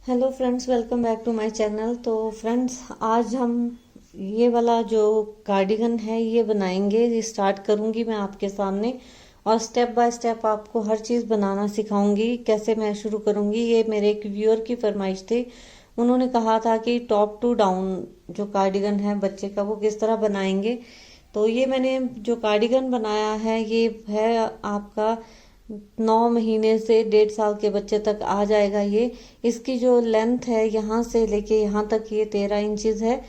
Hello friends, welcome back to my channel. तो friends, आज हम ये वाला जो कार्डिगन है ये बनाएंगे। ये स्टार्ट करूंगी मैं आपके सामने और स्टेप बाय स्टेप आपको हर चीज़ बनाना सिखाऊंगी। कैसे मैं शुरू करूंगी, ये मेरे एक व्यूअर की फरमाइश थी। उन्होंने कहा था कि टॉप टू डाउन जो कार्डिगन है बच्चे का वो किस तरह बनाएंगे। तो ये मैंने जो कार्डिगन बनाया है ये है आपका 9 महीने से 1.5 साल के बच्चे तक आ जाएगा। ये इसकी जो लेंथ है यहाँ से लेके यहाँ तक ये 13 इंचज है।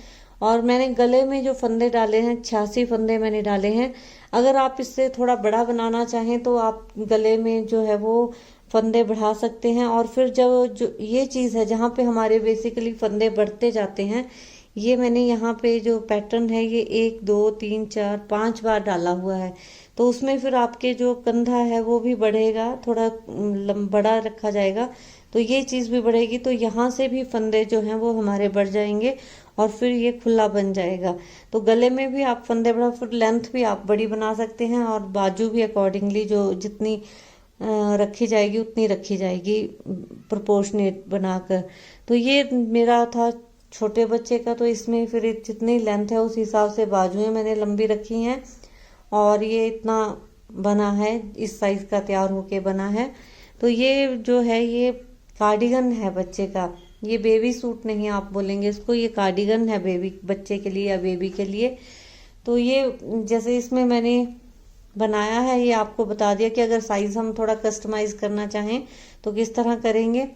और मैंने गले में जो फंदे डाले हैं 86 फंदे मैंने डाले हैं। अगर आप इससे थोड़ा बड़ा बनाना चाहें तो आप गले में जो है वो फंदे बढ़ा सकते हैं। और फिर जो ये चीज़ है जहाँ पे हमारे बेसिकली फंदे बढ़ते जाते हैं, ये मैंने यहाँ पे जो पैटर्न है ये 1 2 3 4 5 बार डाला हुआ है। तो उसमें फिर आपके जो कंधा है वो भी बढ़ेगा, थोड़ा बड़ा रखा जाएगा तो ये चीज़ भी बढ़ेगी। तो यहाँ से भी फंदे जो हैं वो हमारे बढ़ जाएंगे और फिर ये खुला बन जाएगा। तो गले में भी आप फंदे बढ़ा, फिर लेंथ भी आप बड़ी बना सकते हैं और बाजू भी अकॉर्डिंगली जो जितनी रखी जाएगी उतनी रखी जाएगी प्रोपोर्शनेट बनाकर। तो ये मेरा था छोटे बच्चे का, तो इसमें फिर जितनी लेंथ है उस हिसाब से बाजुएं मैंने लंबी रखी हैं और ये इतना बना है, इस साइज का तैयार होके बना है। तो ये जो है ये कार्डिगन है बच्चे का। ये बेबी सूट नहीं आप बोलेंगे इसको, ये कार्डिगन है बेबी बच्चे के लिए या बेबी के लिए। तो ये जैसे इसमें मैंने बनाया है ये आपको बता दिया कि अगर साइज हम थोड़ा कस्टमाइज करना चाहें तो किस तरह करेंगे।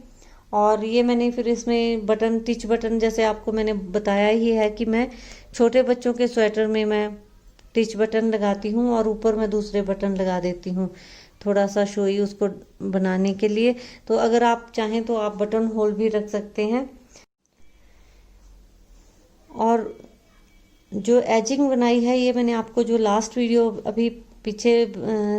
और ये मैंने फिर इसमें बटन, टिच बटन, जैसे आपको मैंने बताया ही है कि मैं छोटे बच्चों के स्वेटर में मैं टिच बटन लगाती हूँ और ऊपर मैं दूसरे बटन लगा देती हूँ थोड़ा सा शोई उसको बनाने के लिए। तो अगर आप चाहें तो आप बटन होल भी रख सकते हैं। और जो एजिंग बनाई है ये मैंने आपको जो लास्ट वीडियो अभी पीछे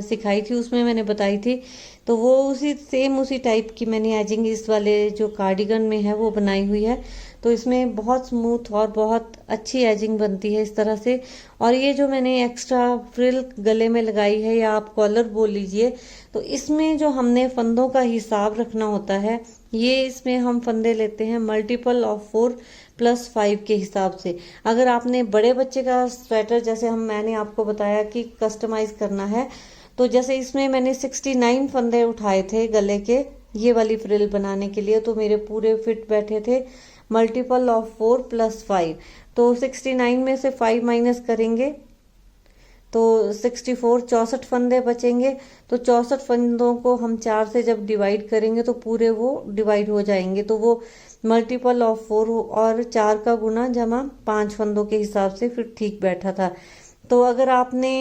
सिखाई थी उसमें मैंने बताई थी। तो वो उसी टाइप की मैंने एजिंग इस वाले जो कार्डिगन में है वो बनाई हुई है। तो इसमें बहुत स्मूथ और बहुत अच्छी एजिंग बनती है इस तरह से। और ये जो मैंने एक्स्ट्रा फ्रिल गले में लगाई है या आप कॉलर बोल लीजिए, तो इसमें जो हमने फंदों का हिसाब रखना होता है, ये इसमें हम फंदे लेते हैं मल्टीपल ऑफ 4 + 5 के हिसाब से। अगर आपने बड़े बच्चे का स्वेटर, जैसे मैंने आपको बताया कि कस्टमाइज करना है, तो जैसे इसमें मैंने 69 फंदे उठाए थे गले के ये वाली फ्रिल बनाने के लिए, तो मेरे पूरे फिट बैठे थे मल्टीपल ऑफ 4 + 5। तो 69 में से 5 माइनस करेंगे तो 64, 64 फंदे बचेंगे। तो 64 फंदों को हम 4 से जब डिवाइड करेंगे तो पूरे वो डिवाइड हो जाएंगे। तो वो मल्टीपल ऑफ 4 और 4 का गुना जमा 5 फंदों के हिसाब से फिर ठीक बैठा था। तो अगर आपने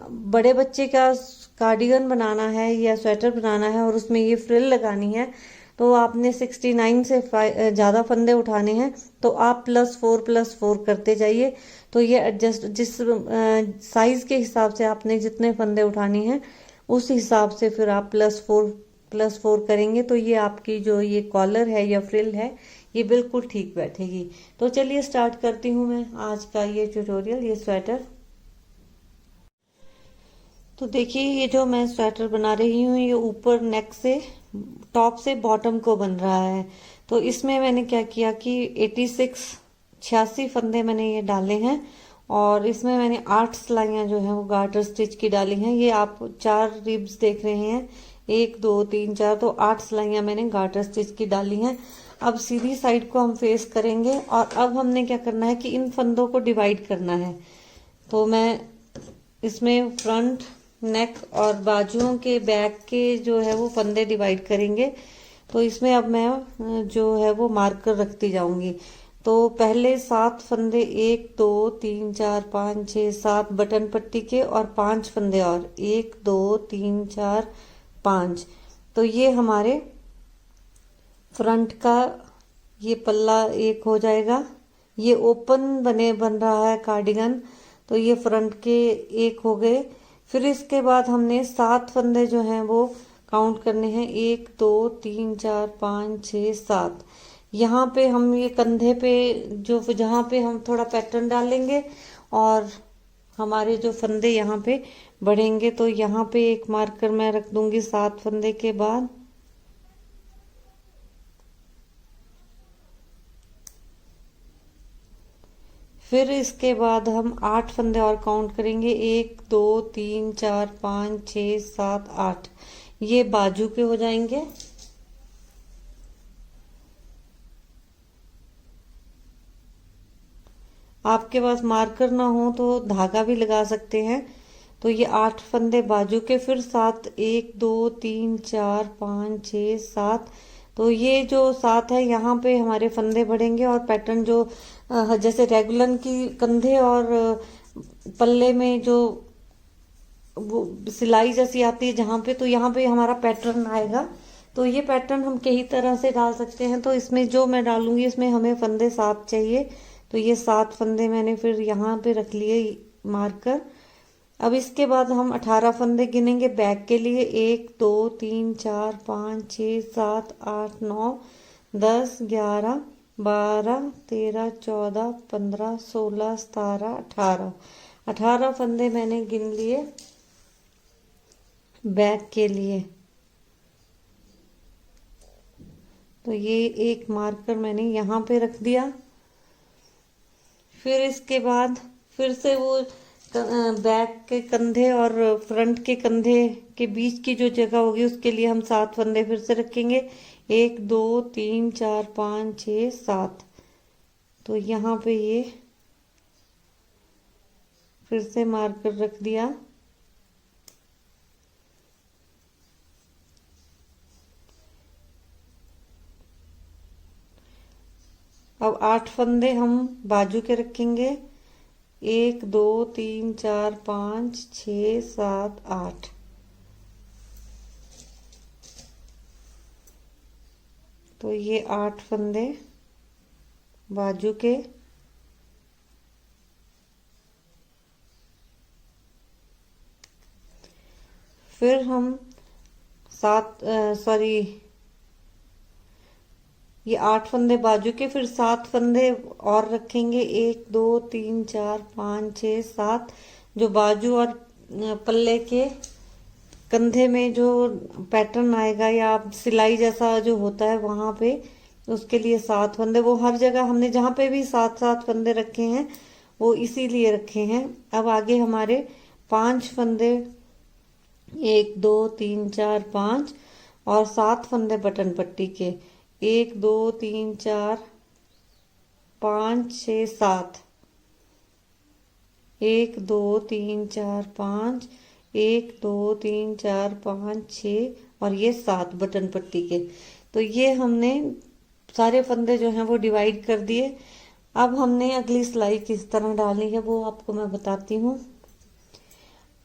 बड़े बच्चे का कार्डिगन बनाना है या स्वेटर बनाना है और उसमें ये फ्रिल लगानी है, तो आपने 69 से ज़्यादा फंदे उठाने हैं तो आप +4 करते जाइए। तो ये एडजस्ट जिस साइज के हिसाब से आपने जितने फंदे उठाने हैं उस हिसाब से फिर आप +4 करेंगे तो ये आपकी जो ये कॉलर है या फ्रिल है ये बिल्कुल ठीक बैठेगी। तो चलिए स्टार्ट करती हूँ मैं आज का ये ट्यूटोरियल, ये स्वेटर। तो देखिए ये जो मैं स्वेटर बना रही हूँ ये ऊपर नेक से, टॉप से बॉटम को बन रहा है। तो इसमें मैंने क्या किया कि 86 फंदे मैंने ये डाले हैं और इसमें मैंने 8 सिलाइयाँ जो हैं वो गार्टर स्टिच की डाली हैं। ये आप 4 रिब्स देख रहे हैं, 1 2 3 4, तो 8 सिलाइयाँ मैंने गार्टर स्टिच की डाली हैं। अब सीधी साइड को हम फेस करेंगे और अब हमने क्या करना है कि इन फंदों को डिवाइड करना है। तो मैं इसमें फ्रंट, नेक और बाजुओं के बैक के जो है वो फंदे डिवाइड करेंगे। तो इसमें अब मैं जो है वो मार्कर रखती जाऊंगी। तो पहले 7 फंदे, 1 2 3 4 5 6 7 बटन पट्टी के और 5 फंदे और 1 2 3 4 5। तो ये हमारे फ्रंट का ये पल्ला एक हो जाएगा। ये ओपन बन रहा है कार्डिगन, तो ये फ्रंट के एक हो गए। फिर इसके बाद हमने 7 फंदे जो हैं वो काउंट करने हैं, 1 2 3 4 5 6 7। यहाँ पे हम ये कंधे पे जो जहाँ पे हम थोड़ा पैटर्न डालेंगे और हमारे जो फंदे यहाँ पे बढ़ेंगे, तो यहाँ पे एक मार्कर मैं रख दूंगी 7 फंदे के बाद। फिर इसके बाद हम 8 फंदे और काउंट करेंगे, 1 2 3 4 5 6 7 8। ये बाजू के हो जाएंगे। आपके पास मार्कर ना हो तो धागा भी लगा सकते हैं। तो ये 8 फंदे बाजू के, फिर 7 1 2 3 4 5 6 7। तो ये जो 7 है यहाँ पे हमारे फंदे बढ़ेंगे और पैटर्न जो जैसे रेगुलर की कंधे और पल्ले में जो वो सिलाई जैसी आती है जहाँ पे, तो यहाँ पे हमारा पैटर्न आएगा। तो ये पैटर्न हम कई तरह से डाल सकते हैं। तो इसमें जो मैं डालूंगी इसमें हमें फंदे 7 चाहिए। तो ये 7 फंदे मैंने फिर यहाँ पे रख लिए मार्कर। अब इसके बाद हम 18 फंदे गिनेंगे बैक के लिए, 1 2 3 4 5 6 7 8 9 10 11 12 13 14 15 16 17 18। 18 फंदे मैंने गिन लिए बैक के लिए। तो ये एक मार्कर मैंने यहाँ पे रख दिया। फिर इसके बाद फिर से वो बैक के कंधे और फ्रंट के कंधे के बीच की जो जगह होगी उसके लिए हम 7 फंदे फिर से रखेंगे, 1 2 3 4 5 6 7। तो यहाँ पे ये फिर से मार्कर रख दिया। अब 8 फंदे हम बाजू के रखेंगे, 1 2 3 4 5 6 7 8। तो ये 8 फंदे बाजू के। फिर हम ये 8 फंदे बाजू के, फिर 7 फंदे और रखेंगे, 1 2 3 4 5 6 7। जो बाजू और पल्ले के कंधे में जो पैटर्न आएगा या सिलाई जैसा जो होता है वहां पे, उसके लिए 7 फंदे। वो हर जगह हमने जहां पे भी 7 फंदे रखे हैं वो इसीलिए रखे हैं। अब आगे हमारे 5 फंदे, 1 2 3 4 5 और 7 फंदे बटन पट्टी के, 1 2 3 4 5 6 7। 1 2 3 4 5, 1 2 3 4 5 6 और ये 7 बटन पट्टी के। तो ये हमने सारे फंदे जो हैं वो डिवाइड कर दिए। अब हमने अगली सिलाई किस तरह डालनी है वो आपको मैं बताती हूँ।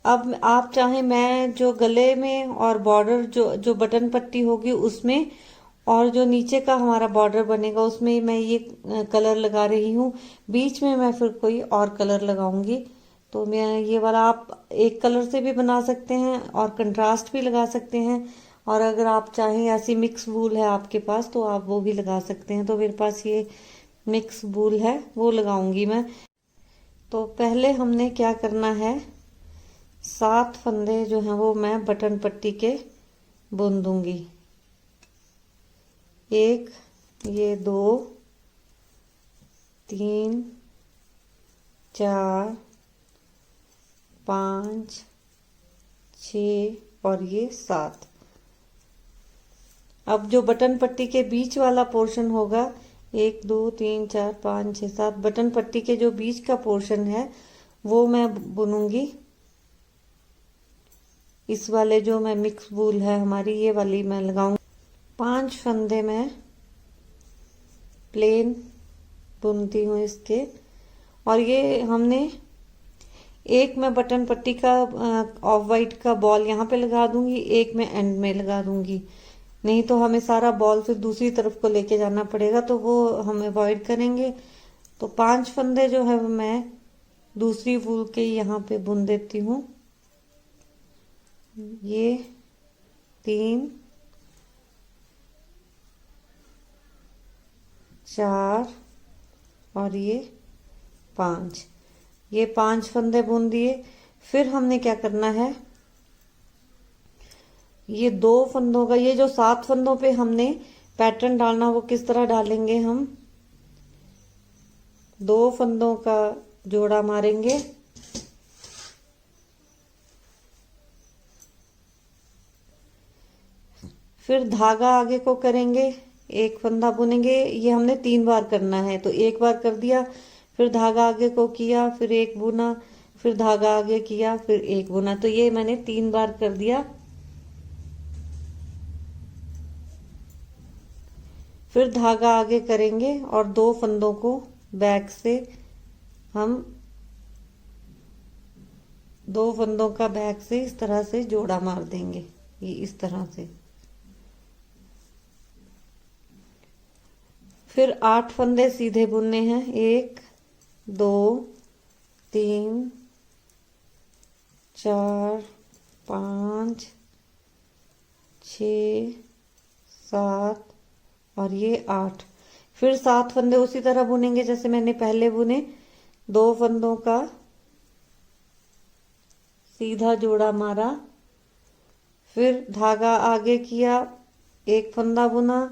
अब आप चाहें, मैं जो गले में और बॉर्डर जो बटन पट्टी होगी उसमें और जो नीचे का हमारा बॉर्डर बनेगा उसमें मैं ये कलर लगा रही हूँ। बीच में मैं फिर कोई और कलर लगाऊंगी। तो मैं ये वाला, आप एक कलर से भी बना सकते हैं और कंट्रास्ट भी लगा सकते हैं। और अगर आप चाहें ऐसी मिक्स वूल है आपके पास तो आप वो भी लगा सकते हैं। तो मेरे पास ये मिक्स वूल है वो लगाऊंगी मैं। तो पहले हमने क्या करना है, 7 फंदे जो हैं वो मैं बटन पट्टी के बुन दूंगी। 1, ये 2 3 4 5 6 और ये 7। अब जो बटन पट्टी के बीच वाला पोर्शन होगा, 1 2 3 4 5 6 7, बटन पट्टी के जो बीच का पोर्शन है वो मैं बुनूंगी। इस वाले जो मैं मिक्स वूल है हमारी, ये वाली मैं लगाऊंगी। 5 फंदे मैं प्लेन बुनती हूँ इसके। और ये हमने एक मैं बटन पट्टी का ऑफ वाइट का बॉल यहाँ पे लगा दूंगी, एक मैं एंड में लगा दूंगी। नहीं तो हमें सारा बॉल फिर दूसरी तरफ को लेके जाना पड़ेगा, तो वो हम अवॉइड करेंगे। तो 5 फंदे जो है मैं दूसरी वूल के यहाँ पे बुन देती हूँ। ये 3 4 और ये 5। ये 5 फंदे बुन दिए। फिर हमने क्या करना है, ये 2 फंदों का, ये जो 7 फंदों पे हमने पैटर्न डालना वो किस तरह डालेंगे हम, 2 फंदों का जोड़ा मारेंगे। फिर धागा आगे को करेंगे, एक फंदा बुनेंगे। ये हमने 3 बार करना है, तो एक बार कर दिया, फिर धागा आगे को किया, फिर एक बुना, फिर धागा आगे किया, फिर एक बुना। तो ये मैंने 3 बार कर दिया। फिर धागा आगे करेंगे और 2 फंदों को बैक से हम 2 फंदों का बैक से इस तरह से जोड़ा मार देंगे, ये इस तरह से। फिर 8 फंदे सीधे बुनने हैं। 1 2 3 4 5 6 7 और ये 8। फिर 7 फंदे उसी तरह बुनेंगे जैसे मैंने पहले बुने। 2 फंदों का सीधा जोड़ा मारा, फिर धागा आगे किया, एक फंदा बुना,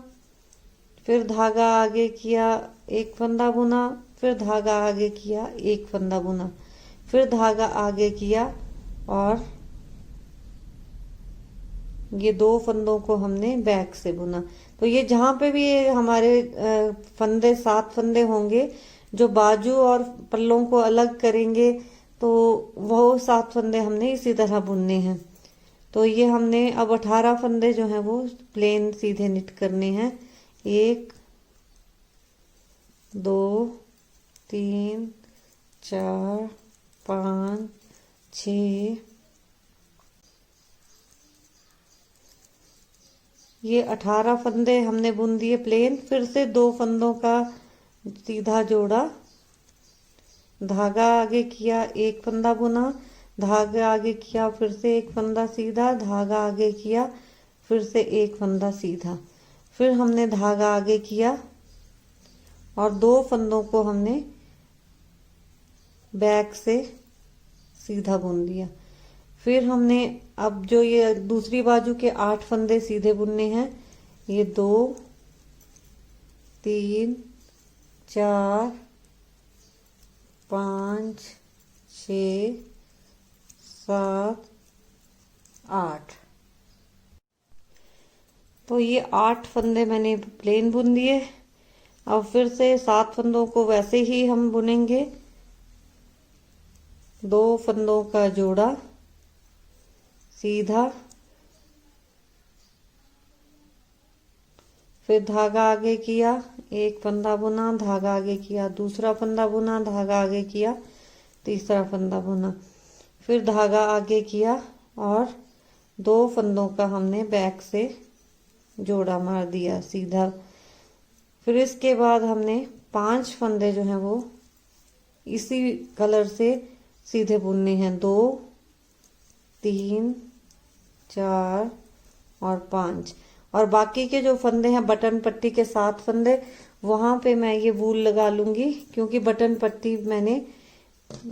फिर धागा आगे किया, एक फंदा बुना, फिर धागा आगे किया, एक फंदा बुना, फिर धागा आगे किया और ये 2 फंदों को हमने बैक से बुना। तो ये जहां पे भी ये हमारे फंदे 7 फंदे होंगे, जो बाजू और पल्लों को अलग करेंगे, तो वो 7 फंदे हमने इसी तरह बुनने हैं। तो ये हमने अब 18 फंदे जो हैं वो प्लेन सीधे निट करने हैं। 1 2 3 4 5 6, ये 18 फंदे हमने बुन दिए प्लेन। फिर से 2 फंदों का सीधा जोड़ा, धागा आगे किया, एक फंदा बुना, धागा आगे किया, फिर से एक फंदा सीधा, धागा आगे किया, फिर से एक फंदा सीधा, फिर हमने धागा आगे किया और 2 फंदों को हमने बैक से सीधा बुन दिया। फिर हमने अब जो ये दूसरी बाजू के 8 फंदे सीधे बुनने हैं। ये 2 3 4 5 6 7 8। तो ये 8 फंदे मैंने प्लेन बुन दिए। अब फिर से 7 फंदों को वैसे ही हम बुनेंगे। 2 फंदों का जोड़ा सीधा, फिर धागा आगे किया, एक फंदा बुना, धागा आगे किया, दूसरा फंदा बुना, धागा आगे किया, तीसरा फंदा बुना, फिर धागा आगे किया और 2 फंदों का हमने बैक से जोड़ा मार दिया सीधा। फिर इसके बाद हमने 5 फंदे जो हैं वो इसी कलर से सीधे बुनने हैं। 2 3 4 और 5। और बाकी के जो फंदे हैं बटन पट्टी के 7 फंदे, वहां पे मैं ये वूल लगा लूंगी, क्योंकि बटन पट्टी मैंने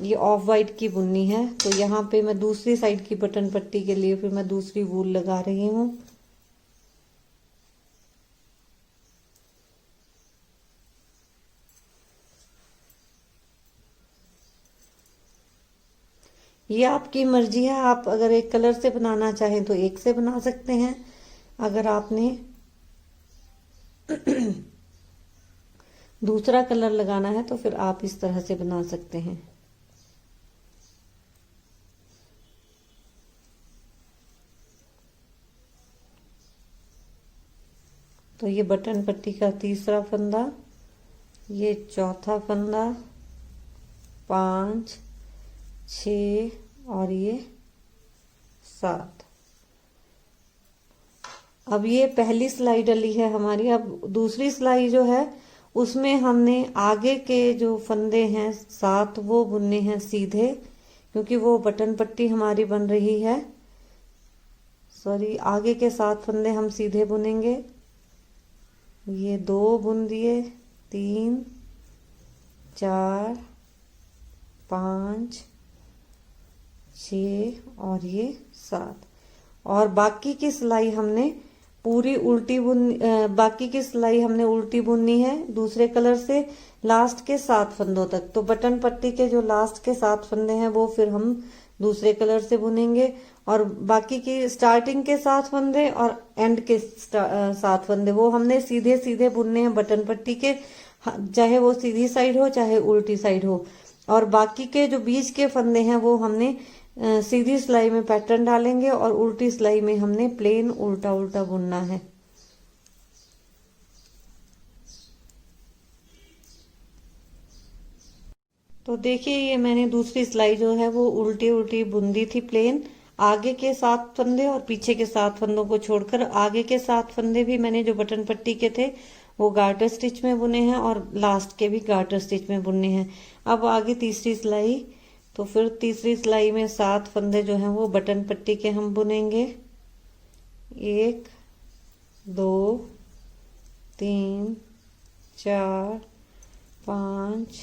ये ऑफ वाइट की बुननी है। तो यहाँ पे मैं दूसरी साइड की बटन पट्टी के लिए फिर मैं दूसरी वूल लगा रही हूँ। ये आपकी मर्जी है, आप अगर एक कलर से बनाना चाहें तो एक से बना सकते हैं। अगर आपने दूसरा कलर लगाना है तो फिर आप इस तरह से बना सकते हैं। तो ये बटन पट्टी का तीसरा फंदा, ये चौथा फंदा, 5 6 और ये 7। अब ये पहली सिलाई डली है हमारी। अब दूसरी सिलाई जो है उसमें हमने आगे के जो फंदे हैं 7 वो बुनने हैं सीधे, क्योंकि वो बटन पट्टी हमारी बन रही है। सॉरी, आगे के 7 फंदे हम सीधे बुनेंगे। ये 2 बुन दिए, 3 4 5 6 और ये 7। और बाकी की सिलाई हमने पूरी उल्टी बाकी की सिलाई हमने उल्टी बुननी है दूसरे कलर से लास्ट के 7 फंदों तक। तो बटन पट्टी के जो लास्ट के 7 फंदे हैं वो फिर हम दूसरे कलर से बुनेंगे, और बाकी की स्टार्टिंग के 7 फंदे और एंड के 7 फंदे वो हमने सीधे सीधे बुनने हैं बटन पट्टी के, चाहे वो सीधी साइड हो चाहे उल्टी साइड हो। और बाकी के जो बीच के फंदे हैं वो हमने सीधी सिलाई में पैटर्न डालेंगे और उल्टी सिलाई में हमने प्लेन उल्टा उल्टा बुनना है। तो देखिए ये मैंने दूसरी सिलाई जो है वो उल्टी उल्टी बुन दी थी प्लेन, आगे के 7 फंदे और पीछे के 7 फंदों को छोड़कर आगे के 7 फंदे भी मैंने जो बटन पट्टी के थे वो गार्टर स्टिच में बुने हैं और लास्ट के भी गार्टर स्टिच में बुनने हैं। अब आगे तीसरी सिलाई, तो फिर तीसरी सिलाई में 7 फंदे जो हैं वो बटन पट्टी के हम बुनेंगे। 1 2 3 4 5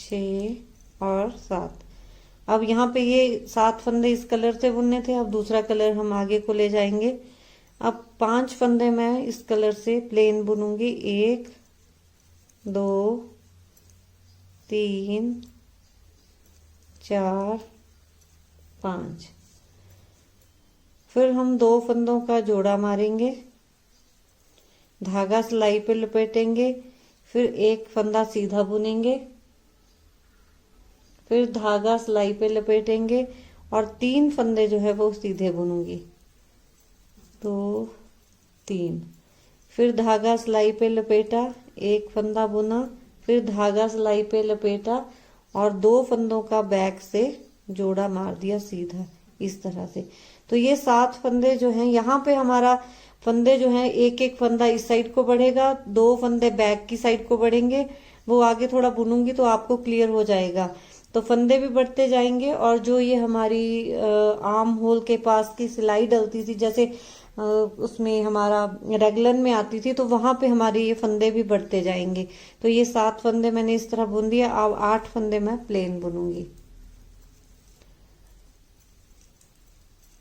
6 और 7। अब यहाँ पे ये 7 फंदे इस कलर से बुनने थे, अब दूसरा कलर हम आगे को ले जाएंगे। अब 5 फंदे मैं इस कलर से प्लेन बुनूंगी। 1 2 3 4 5। फिर हम 2 फंदों का जोड़ा मारेंगे, धागा सिलाई पे लपेटेंगे, फिर एक फंदा सीधा बुनेंगे, फिर धागा सिलाई पे लपेटेंगे और 3 फंदे जो है वो सीधे बुनूंगी। 2 3, फिर धागा सिलाई पे लपेटा, एक फंदा बुना, फिर धागा सिलाई पे लपेटा और 2 फंदों का बैक से जोड़ा मार दिया सीधा इस तरह से। तो ये 7 फंदे जो हैं, यहाँ पे हमारा फंदे जो हैं एक एक फंदा इस साइड को बढ़ेगा, 2 फंदे बैक की साइड को बढ़ेंगे। वो आगे थोड़ा बुनूंगी तो आपको क्लियर हो जाएगा। तो फंदे भी बढ़ते जाएंगे और जो ये हमारी आर्म होल के पास की सिलाई डलती थी, जैसे उसमें हमारा रेगुलर में आती थी, तो वहां पे हमारे ये फंदे भी बढ़ते जाएंगे। तो ये 7 फंदे मैंने इस तरह बुन दिया। अब 8 फंदे मैं प्लेन बुनूंगी।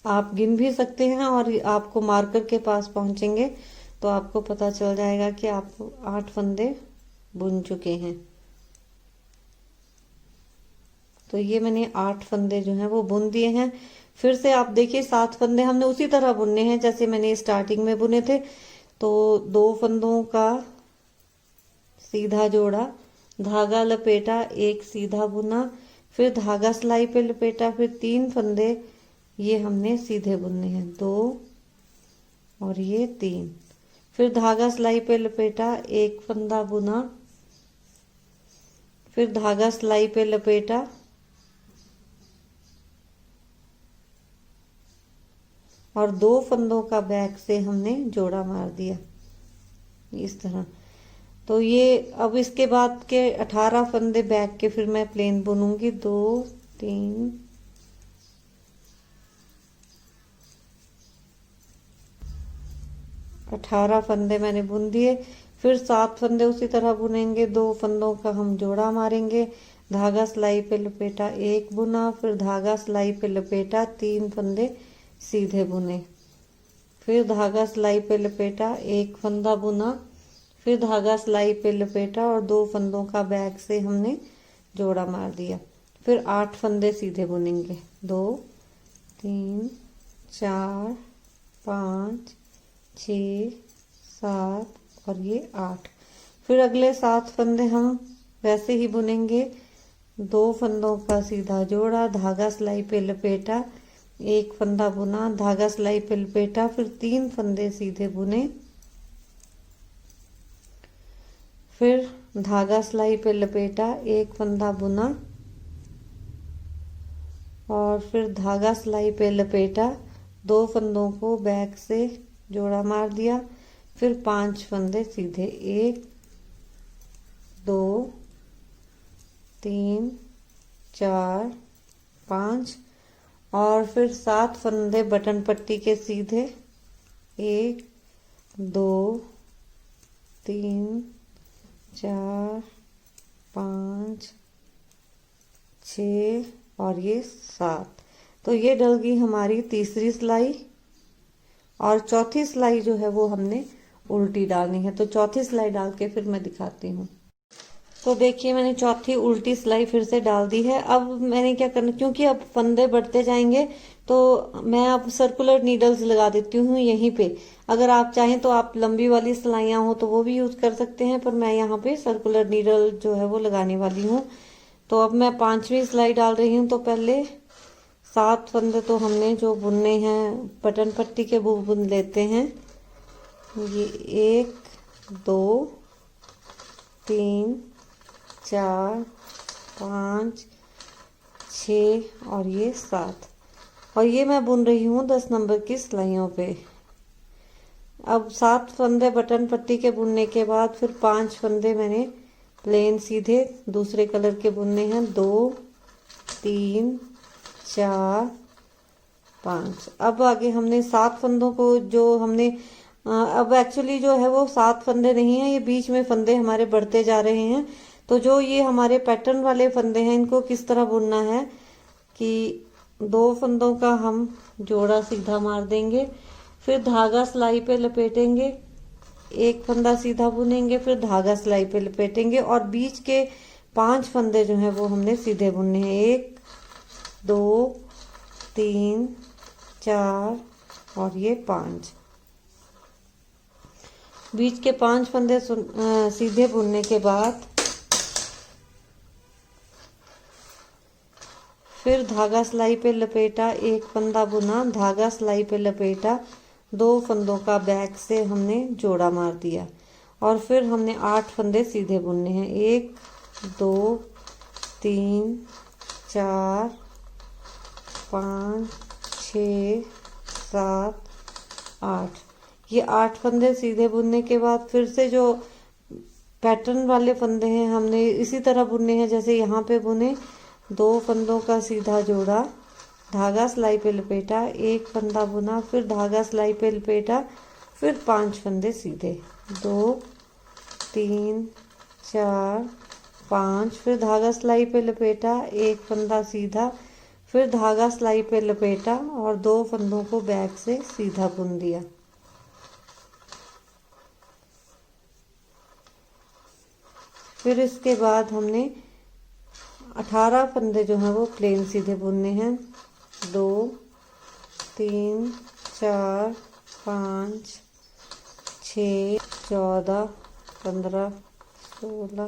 आप गिन भी सकते हैं और आपको मार्कर के पास पहुंचेंगे तो आपको पता चल जाएगा कि आप 8 फंदे बुन चुके हैं। तो ये मैंने 8 फंदे जो हैं वो बुन दिए हैं। फिर से आप देखिए 7 फंदे हमने उसी तरह बुनने हैं जैसे मैंने स्टार्टिंग में बुने थे। तो 2 फंदों का सीधा जोड़ा, धागा लपेटा, एक सीधा बुना, फिर धागा सिलाई पे लपेटा, फिर 3 फंदे ये हमने सीधे बुनने हैं, 2 और ये 3। फिर धागा सिलाई पे लपेटा, एक फंदा बुना, फिर धागा सिलाई पे लपेटा और 2 फंदों का बैक से हमने जोड़ा मार दिया इस तरह। तो ये अब इसके बाद के 18 फंदे बैक के फिर मैं प्लेन बुनूंगी। 2 3 18 फंदे मैंने बुन दिए। फिर 7 फंदे उसी तरह बुनेंगे, 2 फंदों का हम जोड़ा मारेंगे, धागा सिलाई पे लपेटा, एक बुना, फिर धागा सिलाई पे लपेटा, 3 फंदे सीधे बुने, फिर धागा सिलाई पे लपेटा, एक फंदा बुना, फिर धागा सिलाई पे लपेटा और 2 फंदों का बैक से हमने जोड़ा मार दिया। फिर 8 फंदे सीधे बुनेंगे, 2 3 4 5 6 7 और ये 8। फिर अगले 7 फंदे हम वैसे ही बुनेंगे, 2 फंदों का सीधा जोड़ा, धागा सिलाई पे लपेटा, एक फंदा बुना, धागा सिलाई पे लपेटा, फिर 3 फंदे सीधे बुने, फिर धागा सिलाई पे लपेटा, एक फंदा बुना और फिर धागा सिलाई पे लपेटा, 2 फंदों को बैक से जोड़ा मार दिया, फिर 5 फंदे सीधे, 1 2 3 4 5 और फिर 7 फंदे बटन पट्टी के सीधे, 1 2 3 4 5 6 और ये 7। तो ये डल गई हमारी तीसरी सिलाई और चौथी सिलाई जो है वो हमने उल्टी डालनी है। तो चौथी सिलाई डाल के फिर मैं दिखाती हूँ। तो देखिए मैंने चौथी उल्टी सिलाई फिर से डाल दी है। अब मैंने क्या करना, क्योंकि अब फंदे बढ़ते जाएंगे तो मैं अब सर्कुलर नीडल्स लगा देती हूँ यहीं पे। अगर आप चाहें तो आप लंबी वाली सिलाइयाँ हो तो वो भी यूज कर सकते हैं, पर मैं यहाँ पे सर्कुलर नीडल जो है वो लगाने वाली हूँ। तो अब मैं पांचवी सिलाई डाल रही हूँ। तो पहले 7 फंदे तो हमने जो बुनने हैं बटन पट्टी के वो बुन लेते हैं। ये 1 2 3 4 5 6 और ये 7, और ये मैं बुन रही हूँ 10 नंबर की सिलाइयों पे। अब 7 फंदे बटन पट्टी के बुनने के बाद फिर 5 फंदे मैंने प्लेन सीधे दूसरे कलर के बुनने हैं। 2 3 4 5। अब आगे हमने 7 फंदों को जो हमने अब एक्चुअली जो है वो 7 फंदे नहीं है, ये बीच में फंदे हमारे बढ़ते जा रहे हैं। तो जो ये हमारे पैटर्न वाले फंदे हैं इनको किस तरह बुनना है कि 2 फंदों का हम जोड़ा सीधा मार देंगे, फिर धागा सिलाई पे लपेटेंगे, 1 फंदा सीधा बुनेंगे, फिर धागा सिलाई पे लपेटेंगे, और बीच के 5 फंदे जो हैं वो हमने सीधे बुनने हैं। 1 2 3 4 और ये 5। बीच के 5 फंदे सीधे बुनने के बाद फिर धागा सिलाई पे लपेटा, 1 फंदा बुना, धागा सिलाई पे लपेटा, 2 फंदों का बैक से हमने जोड़ा मार दिया, और फिर हमने 8 फंदे सीधे बुनने हैं। 1 2 3 4 5 6 7 8। ये 8 फंदे सीधे बुनने के बाद फिर से जो पैटर्न वाले फंदे हैं हमने इसी तरह बुनने हैं जैसे यहाँ पे बुने। 2 फंदों का सीधा जोड़ा, धागा सिलाई पे लपेटा, 1 फंदा बुना, फिर धागा सिलाई पे लपेटा, फिर 5 फंदे सीधे, 2 3 4 5, फिर धागा सिलाई पे लपेटा, 1 फंदा सीधा, फिर धागा सिलाई पे लपेटा और 2 फंदों को बैक से सीधा बुन दिया। फिर इसके बाद हमने 18 फंदे जो हैं वो प्लेन सीधे बुनने हैं। 2 3 4 5 6 14 15 16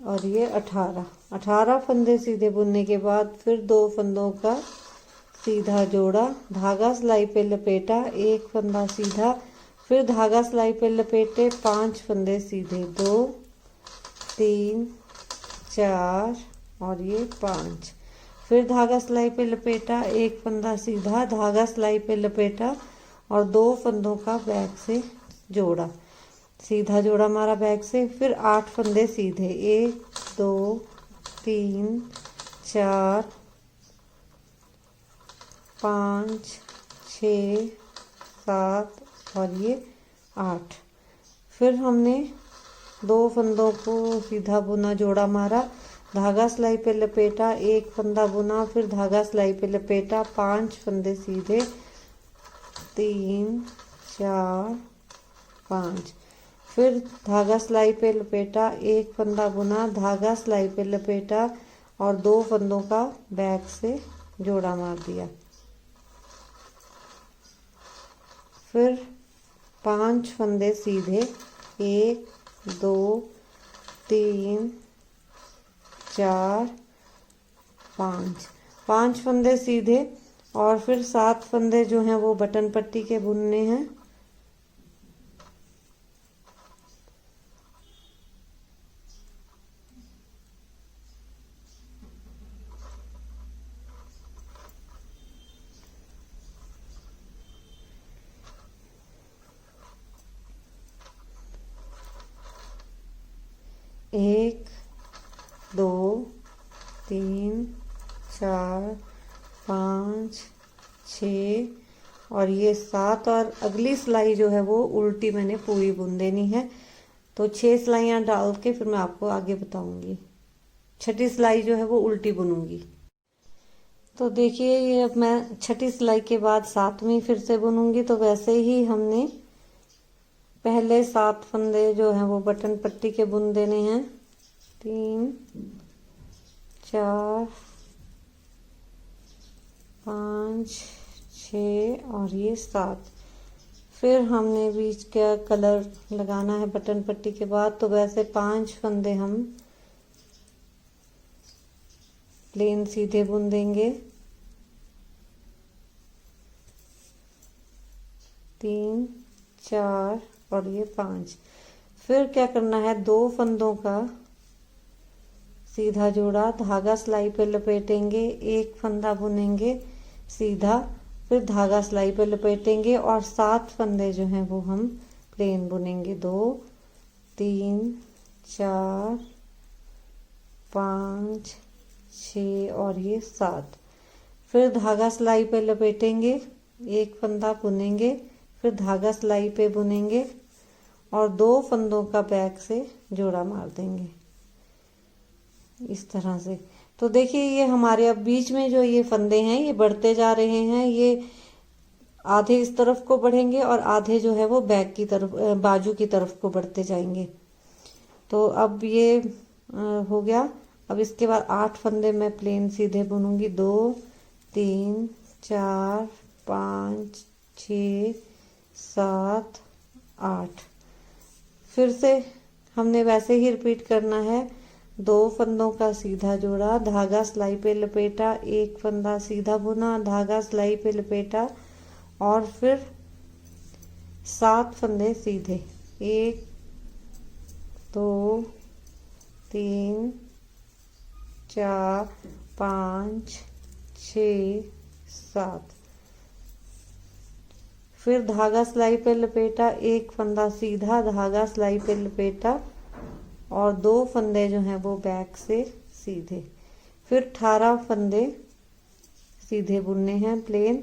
और ये 18 फंदे सीधे बुनने के बाद फिर 2 फंदों का सीधा जोड़ा, धागा सिलाई पे लपेटा, 1 फंदा सीधा, फिर धागा सिलाई पे लपेटे, 5 फंदे सीधे, 2 3 4 और ये 5, फिर धागा सिलाई पे लपेटा, 1 फंदा सीधा, धागा सिलाई पे लपेटा और 2 फंदों का बैक से जोड़ा, सीधा जोड़ा मारा बैक से, फिर 8 फंदे सीधे, 1 2 3 4 5 6 7 और ये 8। फिर हमने 2 फंदों को सीधा बुना, जोड़ा मारा, धागा सिलाई पे लपेटा, 1 फंदा बुना, फिर धागा सिलाई पे लपेटा, 5 फंदे सीधे, 3 4 5, फिर धागा सिलाई पे लपेटा, 1 फंदा बुना, धागा सिलाई पे लपेटा और 2 फंदों का बैक से जोड़ा मार दिया। फिर 5 फंदे सीधे, 1 2 3 4 5 फंदे सीधे और फिर 7 फंदे जो हैं वो बटन पट्टी के बुनने हैं। एक 2 3 4 5 6 और ये 7, और अगली सिलाई जो है वो उल्टी मैंने पूरी बुन देनी है। तो 6 सिलाइयाँ डाल के फिर मैं आपको आगे बताऊंगी। छठी सिलाई जो है वो उल्टी बुनूंगी। तो देखिए ये अब मैं छठी सिलाई के बाद सातवीं फिर से बुनूंगी। तो वैसे ही हमने पहले 7 फंदे जो हैं वो बटन पट्टी के बुन देने हैं। 3 4 5 6 और ये 7। फिर हमने बीच का कलर लगाना है बटन पट्टी के बाद। तो वैसे 5 फंदे हम प्लेन सीधे बुन देंगे। 3 4 और ये 5। फिर क्या करना है, 2 फंदों का सीधा जोड़ा, धागा सिलाई पे लपेटेंगे, एक फंदा बुनेंगे सीधा, फिर धागा सिलाई पे लपेटेंगे और 7 फंदे जो हैं वो हम प्लेन बुनेंगे। 2 3 4 5 6 और ये 7। फिर धागा सिलाई पे लपेटेंगे, एक फंदा बुनेंगे, फिर धागा सिलाई पे बुनेंगे और 2 फंदों का बैक से जोड़ा मार देंगे इस तरह से। तो देखिए ये हमारे अब बीच में जो ये फंदे हैं ये बढ़ते जा रहे हैं। ये आधे इस तरफ को बढ़ेंगे और आधे जो है वो बैक की तरफ, बाजू की तरफ को बढ़ते जाएंगे। तो अब ये हो गया। अब इसके बाद 8 फंदे मैं प्लेन सीधे बुनूंगी। 2 3 4 5 6 7 8। फिर से हमने वैसे ही रिपीट करना है। 2 फंदों का सीधा जोड़ा, धागा सिलाई पे लपेटा, एक फंदा सीधा बुना, धागा सिलाई पे लपेटा और फिर 7 फंदे सीधे। 1 2 3 4 5 6 7। फिर धागा सिलाई पे लपेटा, एक फंदा सीधा, धागा सिलाई पे लपेटा और 2 फंदे जो हैं वो बैक से सीधे। फिर 18 फंदे सीधे बुनने हैं प्लेन।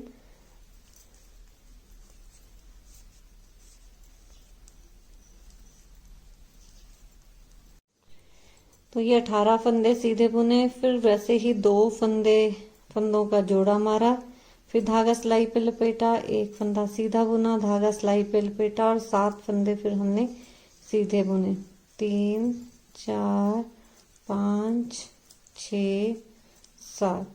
तो ये 18 फंदे सीधे बुने। फिर वैसे ही 2 फंदों का जोड़ा मारा, फिर धागा सिलाई पे लपेटा, एक फंदा सीधा बुना, धागा सिलाई पे लपेटा और 7 फंदे फिर हमने सीधे बुने। 3 4 5 6 7।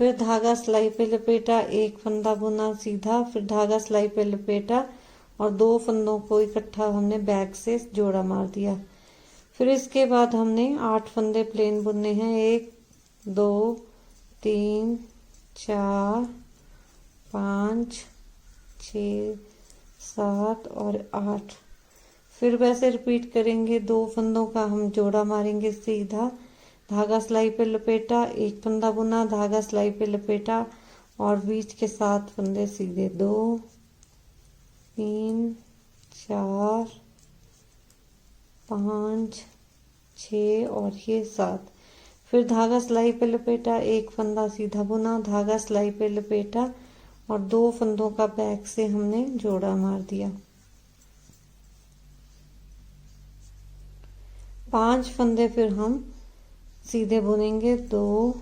फिर धागा सिलाई पे लपेटा, एक फंदा बुना सीधा, फिर धागा सिलाई पे लपेटा और 2 फंदों को इकट्ठा हमने बैक से जोड़ा मार दिया। फिर इसके बाद हमने 8 फंदे प्लेन बुनने हैं। 1 2 3 4 5 6 7 और 8। फिर वैसे रिपीट करेंगे। 2 फंदों का हम जोड़ा मारेंगे सीधा, धागा सिलाई पे लपेटा, एक फंदा बुना, धागा सिलाई पे लपेटा और बीच के 7 फंदे सीधे। 2 3 4 5 6 और ये 7। फिर धागा सिलाई पे लपेटा, एक फंदा सीधा बुना, धागा सिलाई पे लपेटा और 2 फंदों का बैक से हमने जोड़ा मार दिया। 5 फंदे फिर हम सीधे बुनेंगे। 2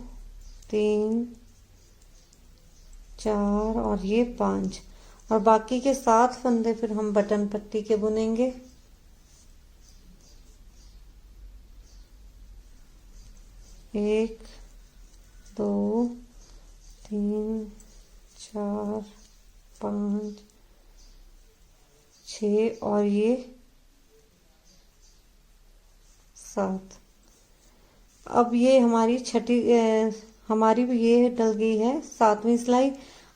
3 4 और ये 5 और बाकी के 7 फंदे फिर हम बटन पट्टी के बुनेंगे। 1 2 3 4 5 6 और ये 7। अब ये हमारी हमारी भी ये डल गई है 7वीं सिलाई।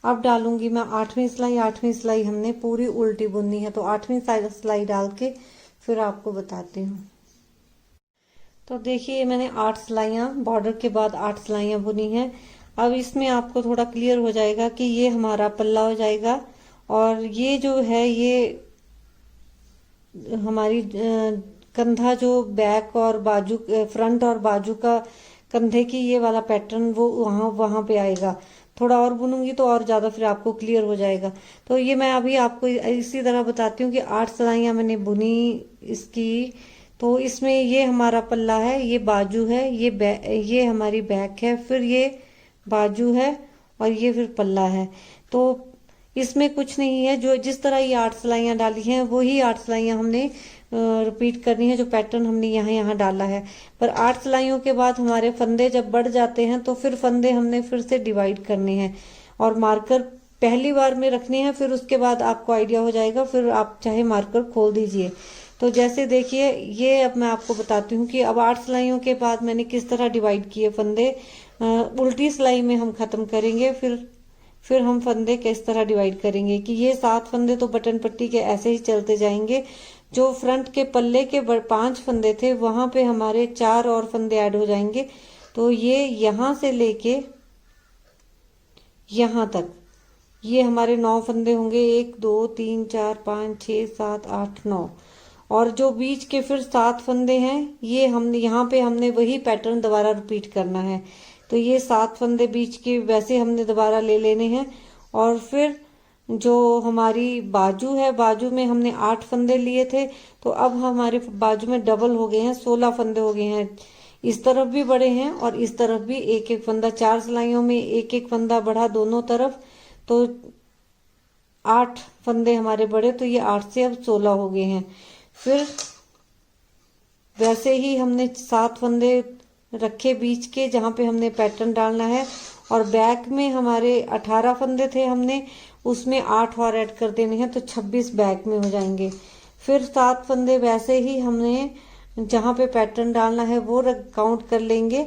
अब डालूंगी मैं 8वीं सिलाई। 8वीं सिलाई हमने पूरी उल्टी बुननी है। तो 8वीं सिलाई डाल के फिर आपको बताती हूँ। तो देखिए मैंने 8 सिलाइयाँ, बॉर्डर के बाद 8 सिलाइयाँ बुनी हैं। अब इसमें आपको थोड़ा क्लियर हो जाएगा कि ये हमारा पल्ला हो जाएगा और ये जो है ये हमारी कंधा, जो बैक और बाजू, फ्रंट और बाजू का कंधे की ये वाला पैटर्न वो वहां पे आएगा। थोड़ा और बुनूंगी तो और ज्यादा फिर आपको क्लियर हो जाएगा। तो ये मैं अभी आपको इसी तरह बताती हूँ कि 8 सिलाइयाँ मैंने बुनी इसकी। तो इसमें ये हमारा पल्ला है, ये बाजू है, ये हमारी बैक है, फिर ये बाजू है और ये फिर पल्ला है। तो इसमें कुछ नहीं है, जो जिस तरह ये 8 सिलाइयाँ डाली हैं वही 8 सिलाइयाँ हमने रिपीट करनी है, जो पैटर्न हमने यहाँ यहाँ डाला है। पर 8 सिलाइयों के बाद हमारे फंदे जब बढ़ जाते हैं तो फिर फंदे हमने फिर से डिवाइड करने हैं और मार्कर पहली बार में रखने हैं, फिर उसके बाद आपको आइडिया हो जाएगा, फिर आप चाहे मार्कर खोल दीजिए। तो जैसे देखिए, ये अब मैं आपको बताती हूँ कि अब 8 सिलाइयों के बाद मैंने किस तरह डिवाइड किए फंदे। उल्टी सिलाई में हम खत्म करेंगे, फिर हम फंदे किस तरह डिवाइड करेंगे कि ये 7 फंदे तो बटन पट्टी के ऐसे ही चलते जाएंगे। जो फ्रंट के पल्ले के 5 फंदे थे वहां पे हमारे 4 और फंदे ऐड हो जाएंगे। तो ये यहां से लेके यहां तक ये हमारे 9 फंदे होंगे, 1 2 3 4 5 6 7 8 9। और जो बीच के फिर 7 फंदे हैं, ये हमने यहाँ पे हमने वही पैटर्न दोबारा रिपीट करना है। तो ये 7 फंदे बीच के वैसे हमने दोबारा ले लेने हैं। और फिर जो हमारी बाजू है, बाजू में हमने 8 फंदे लिए थे, तो अब हमारे बाजू में डबल हो गए हैं, 16 फंदे हो गए हैं। इस तरफ भी बढ़े हैं और इस तरफ भी एक एक फंदा, 4 सिलाइयों में एक एक फंदा बढ़ा दोनों तरफ, तो 8 फंदे हमारे बढ़े। तो ये 8 से अब 16 हो गए हैं। फिर वैसे ही हमने 7 फंदे रखे बीच के जहां पे हमने पैटर्न डालना है, और बैक में हमारे 18 फंदे थे, हमने उसमें 8 और ऐड कर देने हैं, तो 26 बैक में हो जाएंगे। फिर 7 फंदे वैसे ही हमने जहां पे पैटर्न डालना है वो काउंट कर लेंगे,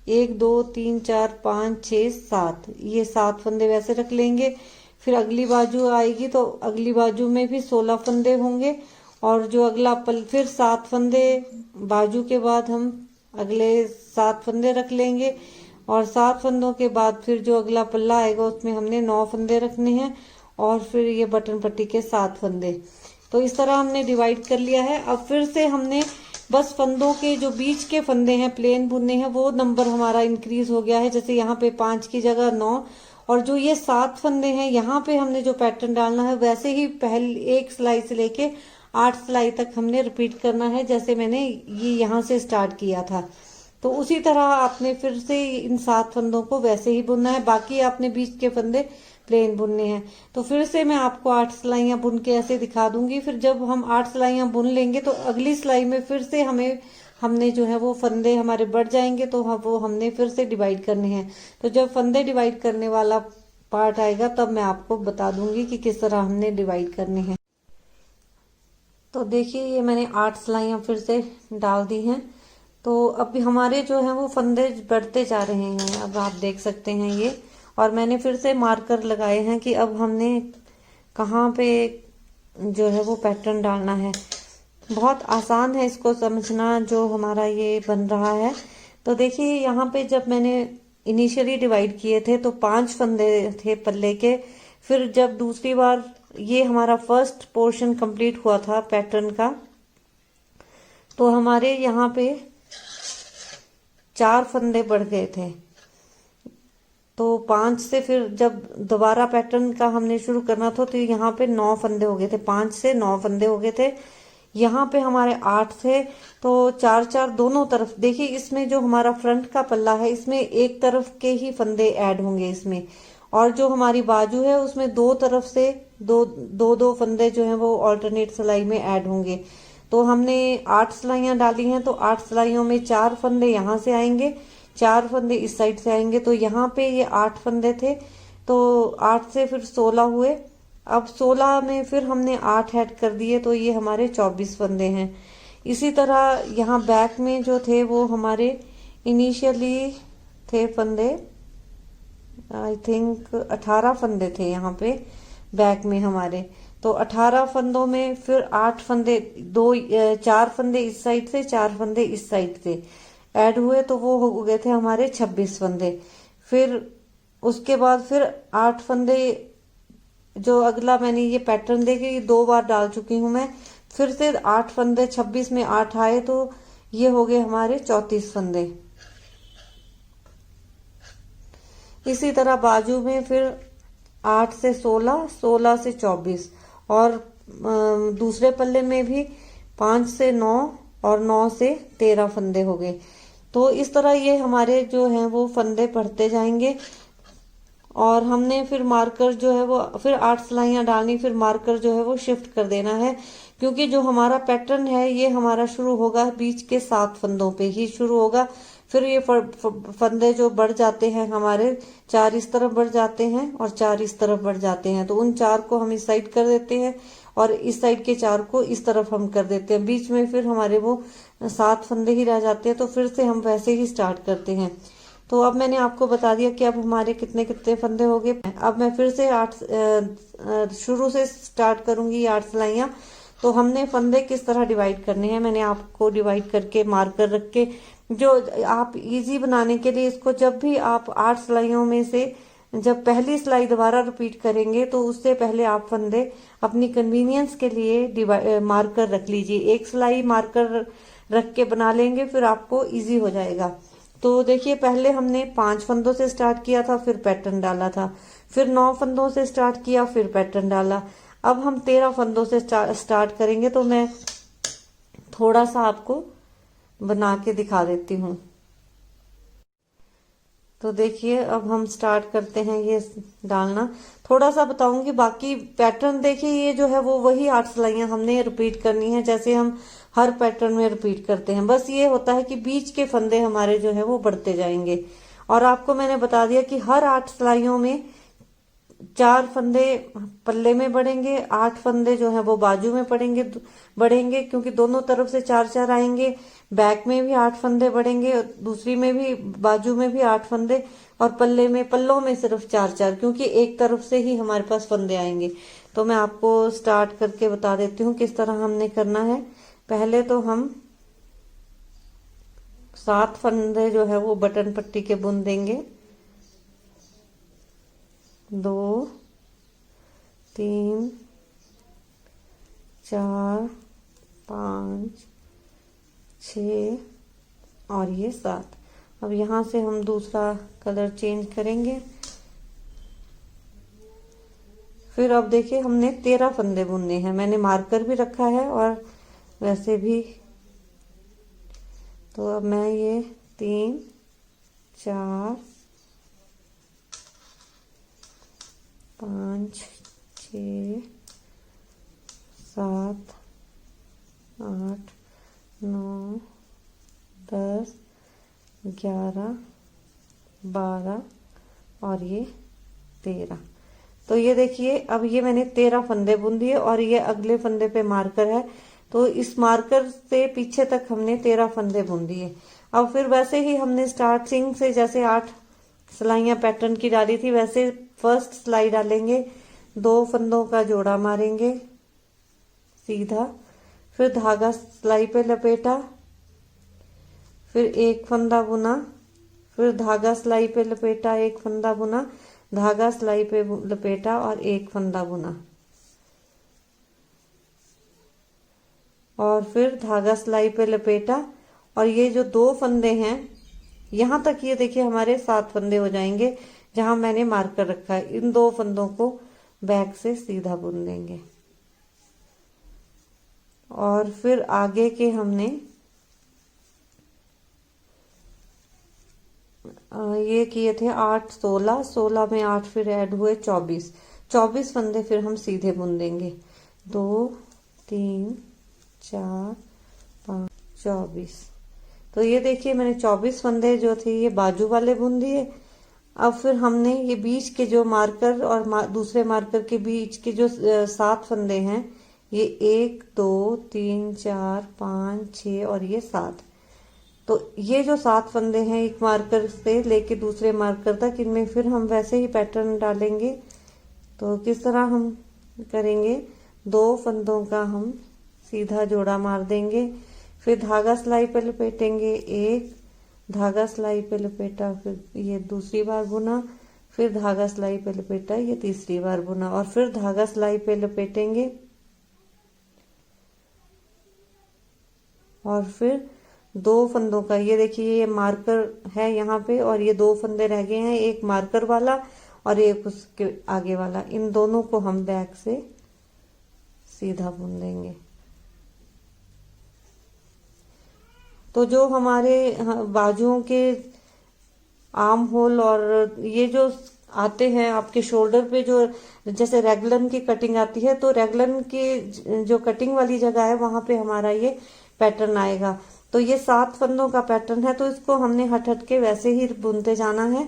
1 2 3 4 5 6 7, ये 7 फंदे वैसे रख लेंगे। फिर अगली बाजू आएगी तो अगली बाजू में भी 16 फंदे होंगे, और जो अगला फिर 7 फंदे बाजू के बाद हम अगले 7 फंदे रख लेंगे, और 7 फंदों के बाद फिर जो अगला पल्ला आएगा उसमें हमने 9 फंदे रखने हैं, और फिर ये बटन पट्टी के 7 फंदे। तो इस तरह हमने डिवाइड कर लिया है। अब फिर से हमने बस फंदों के जो बीच के फंदे हैं प्लेन बुनने हैं, वो नंबर हमारा इंक्रीज हो गया है। जैसे यहाँ पे 5 की जगह 9, और जो ये 7 फंदे हैं यहाँ पे हमने जो पैटर्न डालना है वैसे ही पहले 1 सिलाई से लेके 8 सिलाई तक हमने रिपीट करना है, जैसे मैंने ये यहाँ से स्टार्ट किया था। तो उसी तरह आपने फिर से इन 7 फंदों को वैसे ही बुनना है, बाकी आपने बीच के फंदे प्लेन बुनने हैं। तो फिर से मैं आपको 8 सिलाइयां बुन के ऐसे दिखा दूंगी। फिर जब हम 8 सिलाइयां बुन लेंगे तो अगली सिलाई में फिर से हमने जो है वो फंदे हमारे बढ़ जाएंगे, तो वो हमने फिर से डिवाइड करने हैं। तो जब फंदे डिवाइड करने वाला पार्ट आएगा तब मैं आपको बता दूंगी कि किस तरह हमने डिवाइड करने हैं। तो देखिए, ये मैंने 8 सिलाइयां फिर से डाल दी हैं। तो अब हमारे जो है वो फंदे बढ़ते जा रहे हैं, अब आप देख सकते हैं ये। और मैंने फिर से मार्कर लगाए हैं कि अब हमने कहाँ पे जो है वो पैटर्न डालना है। बहुत आसान है इसको समझना जो हमारा ये बन रहा है। तो देखिए, यहाँ पे जब मैंने इनिशियली डिवाइड किए थे तो 5 फंदे थे पल्ले के। फिर जब दूसरी बार ये हमारा फर्स्ट पोर्शन कंप्लीट हुआ था पैटर्न का, तो हमारे यहाँ पे 4 फंदे बढ़ गए थे। तो 5 से फिर जब दोबारा पैटर्न का हमने शुरू करना था तो यहाँ पे 9 फंदे हो गए थे, 5 से 9 फंदे हो गए थे। यहाँ पे हमारे 8 थे, तो 4 4 दोनों तरफ। देखिए, इसमें जो हमारा फ्रंट का पल्ला है इसमें एक तरफ के ही फंदे ऐड होंगे इसमें, और जो हमारी बाजू है उसमें दो तरफ से दो फंदे जो हैं वो ऑल्टरनेट सिलाई में ऐड होंगे। तो हमने 8 सिलाइयां डाली हैं, तो 8 सिलाइयों में 4 फंदे यहाँ से आएंगे, 4 फंदे इस साइड से आएंगे। तो यहाँ पे ये 8 फंदे थे, तो 8 से फिर 16 हुए। अब 16 में फिर हमने 8 ऐड कर दिए, तो ये हमारे 24 फंदे हैं। इसी तरह यहाँ बैक में जो थे वो हमारे इनिशियली थे फंदे, आई थिंक 18 फंदे थे यहाँ पे बैक में हमारे। तो 18 फंदों में फिर 8 फंदे, 4 फंदे इस साइड से, 4 फंदे इस साइड से ऐड हुए, तो वो हो गए थे हमारे 26 फंदे। फिर उसके बाद फिर 8 फंदे, जो अगला मैंने ये पैटर्न देखे ये 2 बार डाल चुकी हूं मैं, फिर से 8 फंदे, 26 में 8 आए, तो ये हो गए हमारे 34 फंदे। इसी तरह बाजू में फिर 8 से 16, 16 से 24, और दूसरे पल्ले में भी 5 से 9 और 9 से 13 फंदे हो गए। तो इस तरह ये हमारे जो हैं वो फंदे बढ़ते जाएंगे। और हमने फिर मार्कर जो है वो फिर 8 सिलाइयां डालनी, फिर मार्कर जो है वो शिफ्ट कर देना है, क्योंकि जो हमारा पैटर्न है ये हमारा शुरू होगा बीच के 7 फंदों पे ही शुरू होगा। फिर ये फंदे जो बढ़ जाते हैं हमारे, 4 इस तरफ बढ़ जाते हैं और 4 इस तरफ बढ़ जाते हैं, तो उन 4 को हम इस साइड कर देते हैं और इस साइड के 4 को इस तरफ हम कर देते हैं। बीच में फिर हमारे वो 7 फंदे ही रह जाते हैं, तो फिर से हम वैसे ही स्टार्ट करते हैं। तो अब मैंने आपको बता दिया कि अब हमारे कितने कितने फंदे हो गए। अब मैं फिर से 8 शुरू से स्टार्ट करूंगी 8 सिलाइयां। तो हमने फंदे किस तरह डिवाइड करने हैं मैंने आपको डिवाइड करके मार्कर रख के, जो आप इजी बनाने के लिए इसको, जब भी आप 8 सिलाइयों में से जब पहली सिलाई दोबारा रिपीट करेंगे तो उससे पहले आप फंदे अपनी कन्वीनियंस के लिए मार्कर रख लीजिए। एक सिलाई मार्कर रख के बना लेंगे, फिर आपको इजी हो जाएगा। तो देखिए पहले हमने 5 फंदों से स्टार्ट किया था, फिर पैटर्न डाला था, फिर 9 फंदों से स्टार्ट किया, फिर पैटर्न डाला। अब हम 13 फंदों से स्टार्ट करेंगे। तो मैं थोड़ा सा आपको बना के दिखा देती हूँ। तो देखिए अब हम स्टार्ट करते हैं ये डालना। थोड़ा सा बताऊंगी, बाकी पैटर्न देखिए ये जो है वो वही 8 सिलाइयां हमने रिपीट करनी है जैसे हम हर पैटर्न में रिपीट करते हैं। बस ये होता है कि बीच के फंदे हमारे जो है वो बढ़ते जाएंगे। और आपको मैंने बता दिया कि हर 8 सिलाइयों में 4 फंदे पल्ले में बढ़ेंगे, 8 फंदे जो है वो बाजू में बढ़ेंगे, क्योंकि दोनों तरफ से 4 आएंगे। बैक में भी 8 फंदे बढ़ेंगे, दूसरी में भी, बाजू में भी 8 फंदे, और पल्लों में सिर्फ 4, क्योंकि एक तरफ से ही हमारे पास फंदे आएंगे। तो मैं आपको स्टार्ट करके बता देती हूँ किस तरह हमने करना है। पहले तो हम 7 फंदे जो है वो बटन पट्टी के बुन देंगे। 2 3 4 5 6 और ये 7। अब यहां से हम दूसरा कलर चेंज करेंगे। फिर अब देखिए हमने 13 फंदे बुनने हैं, मैंने मार्कर भी रखा है और वैसे भी। तो अब मैं ये 3 4 5 6 7 8 9 10 11 12 और ये 13। तो ये देखिए अब ये मैंने 13 फंदे बुन दिए और ये अगले फंदे पे मार्कर है, तो इस मार्कर से पीछे तक हमने 13 फंदे बुन दिए। अब फिर वैसे ही हमने स्टार्टिंग से जैसे 8 सिलाइयां पैटर्न की डाली थी वैसे फर्स्ट सिलाई डालेंगे, 2 फंदों का जोड़ा मारेंगे सीधा, फिर धागा सिलाई पे लपेटा, फिर एक फंदा बुना, फिर धागा सिलाई पे लपेटा, एक फंदा बुना, धागा सिलाई पे लपेटा और एक फंदा बुना, और फिर धागा सिलाई पे लपेटा। और ये जो 2 फंदे हैं यहां तक, ये देखिए हमारे 7 फंदे हो जाएंगे जहां मैंने मार्कर रखा है। इन 2 फंदों को बैक से सीधा बुन देंगे और फिर आगे के हमने ये किए थे 8 16, 16 में 8 फिर ऐड हुए 24 फंदे फिर हम सीधे बुन देंगे। 2 3 4 5 24। तो ये देखिए मैंने 24 फंदे जो थे ये बाजू वाले बुन दिए। अब फिर हमने ये बीच के जो मार्कर और दूसरे मार्कर के बीच के जो 7 फंदे हैं, ये 1 2 3 4 5 6 और ये 7। तो ये जो 7 फंदे हैं एक मार्कर से लेके दूसरे मार्कर तक, इनमें फिर हम वैसे ही पैटर्न डालेंगे। तो किस तरह हम करेंगे, 2 फंदों का हम सीधा जोड़ा मार देंगे, फिर धागा सिलाई पे लपेटेंगे, एक धागा सिलाई पे लपेटा, फिर ये दूसरी बार बुना, फिर धागा सिलाई पे लपेटा, ये तीसरी बार बुना, और फिर धागा सिलाई पे लपेटेंगे और फिर 2 फंदों का, ये देखिए ये मार्कर है यहाँ पे और ये 2 फंदे रह गए हैं, एक मार्कर वाला और एक उसके आगे वाला, इन दोनों को हम बैक से सीधा बुन देंगे। तो जो हमारे बाजुओं के आर्म होल और ये जो आते हैं आपके शोल्डर पे, जो जैसे रेगलन की कटिंग आती है, तो रेगलन की जो कटिंग वाली जगह है वहां पे हमारा ये पैटर्न आएगा। तो ये 7 फंदों का पैटर्न है, तो इसको हमने हट हट के वैसे ही बुनते जाना है।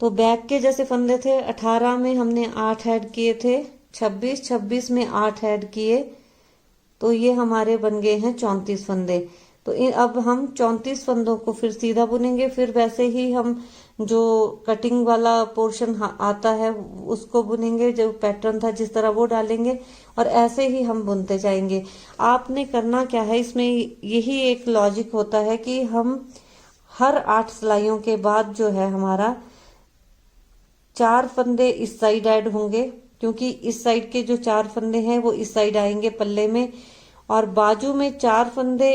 तो बैक के जैसे फंदे थे 18 में हमने 8 ऐड किए थे, 26 में 8 ऐड किए, तो ये हमारे बन गए हैं 34 फंदे। तो अब हम 34 फंदों को फिर सीधा बुनेंगे, फिर वैसे ही हम जो कटिंग वाला पोर्शन आता है उसको बुनेंगे, जो पैटर्न था जिस तरह वो डालेंगे, और ऐसे ही हम बुनते जाएंगे। आपने करना क्या है, इसमें यही एक लॉजिक होता है कि हम हर 8 सिलाइयों के बाद जो है हमारा 4 फंदे इस साइड ऐड होंगे, क्योंकि इस साइड के जो 4 फंदे हैं वो इस साइड आएंगे पल्ले में, और बाजू में 4 फंदे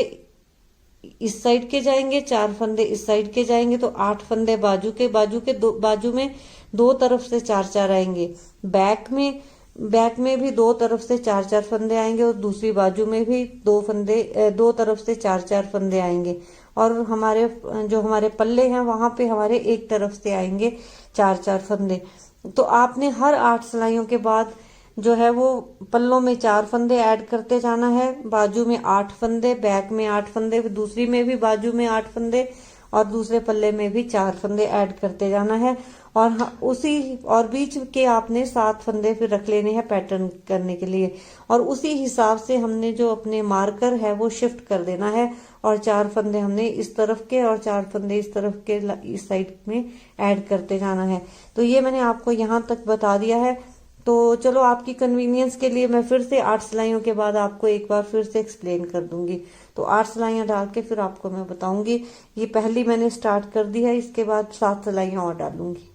इस साइड के जाएंगे, 4 फंदे इस साइड के जाएंगे, तो 8 फंदे बाजू के बाजू में दो तरफ से 4-4 आएंगे। बैक में भी दो तरफ से 4-4 फंदे आएंगे, और दूसरी बाजू में भी दो तरफ से 4-4 फंदे आएंगे, और हमारे पल्ले हैं वहां पे हमारे एक तरफ से आएंगे 4-4 फंदे। तो आपने हर 8 सिलाइयों के बाद जो है वो पल्लों में 4 फंदे ऐड करते जाना है, बाजू में 8 फंदे, बैक में 8 फंदे, दूसरी में भी बाजू में 8 फंदे, और दूसरे पल्ले में भी 4 फंदे ऐड करते जाना है। और बीच के आपने 7 फंदे फिर रख लेने हैं पैटर्न करने के लिए, और उसी हिसाब से हमने जो अपने मार्कर है वो शिफ्ट कर देना है, और 4 फंदे हमने इस तरफ के और 4 फंदे इस तरफ के इस साइड में ऐड करते जाना है। तो ये मैंने आपको यहाँ तक बता दिया है। तो चलो आपकी कन्वीनियंस के लिए मैं फिर से 8 सिलाइयों के बाद आपको एक बार फिर से एक्सप्लेन कर दूंगी। तो 8 सिलाइयां डाल के फिर आपको मैं बताऊंगी। ये पहली मैंने स्टार्ट कर दी है, इसके बाद 7 सिलाइयां और डालूंगी।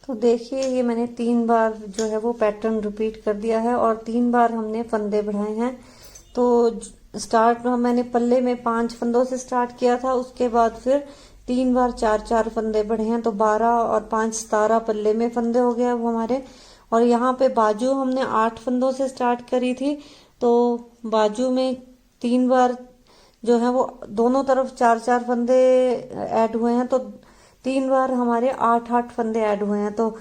तो देखिए ये मैंने 3 बार जो है वो पैटर्न रिपीट कर दिया है, और 3 बार हमने फंदे बढ़ाए हैं। तो स्टार्ट मैंने पल्ले में 5 फंदों से स्टार्ट किया था, उसके बाद फिर 3 बार 4-4 फंदे बढ़े हैं, तो 12 और 5 17 पल्ले में फंदे हो गए अब हमारे। और यहाँ पे बाजू हमने 8 फंदों से स्टार्ट करी थी, तो बाजू में 3 बार जो है वो दोनों तरफ 4-4 फंदे ऐड हुए हैं, तो 3 बार हमारे 8-8 फंदे ऐड हुए हैं। तो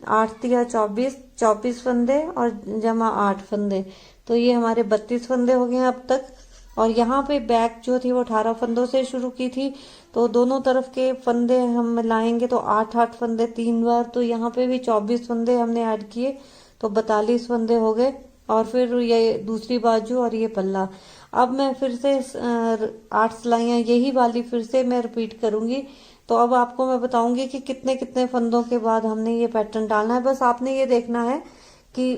8 या 24 फंदे और जमा 8 फंदे, तो ये हमारे 32 फंदे हो गए हैं अब तक। और यहाँ पे बैक जो थी वो 18 फंदों से शुरू की थी, तो दोनों तरफ के फंदे हम लाएंगे तो 8-8 फंदे 3 बार, तो यहाँ पे भी 24 फंदे हमने ऐड किए, तो 42 फंदे हो गए। और फिर ये दूसरी बाजू और ये पल्ला। अब मैं फिर से 8 सिलाइयां यही वाली फिर से मैं रिपीट करूंगी। तो अब आपको मैं बताऊंगी कि कितने कितने फंदों के बाद हमने ये पैटर्न डालना है। बस आपने ये देखना है कि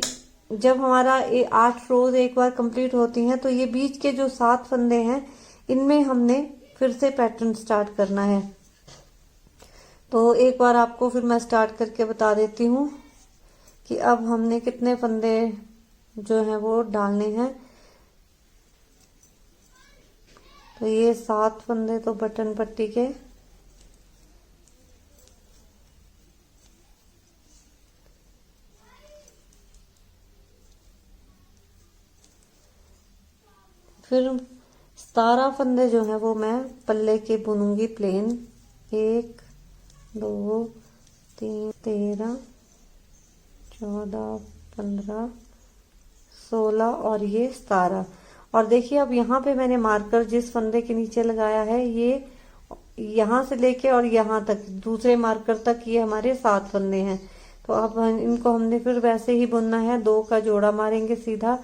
जब हमारा 8 रोज एक बार कंप्लीट होती हैं, तो ये बीच के जो 7 फंदे हैं इनमें हमने फिर से पैटर्न स्टार्ट करना है। तो एक बार आपको फिर मैं स्टार्ट करके बता देती हूँ कि अब हमने कितने फंदे जो हैं वो डालने हैं। तो ये 7 फंदे तो बटन पट्टी के, फिर 17 फंदे जो हैं वो मैं पल्ले के बुनूंगी प्लेन। 1 2 3 13 14 15 16 और ये 17। और देखिए अब यहाँ पे मैंने मार्कर जिस फंदे के नीचे लगाया है, ये यहाँ से लेके और यहाँ तक दूसरे मार्कर तक ये हमारे 7 फंदे हैं। तो अब इनको हमने फिर वैसे ही बुनना है। 2 का जोड़ा मारेंगे सीधा,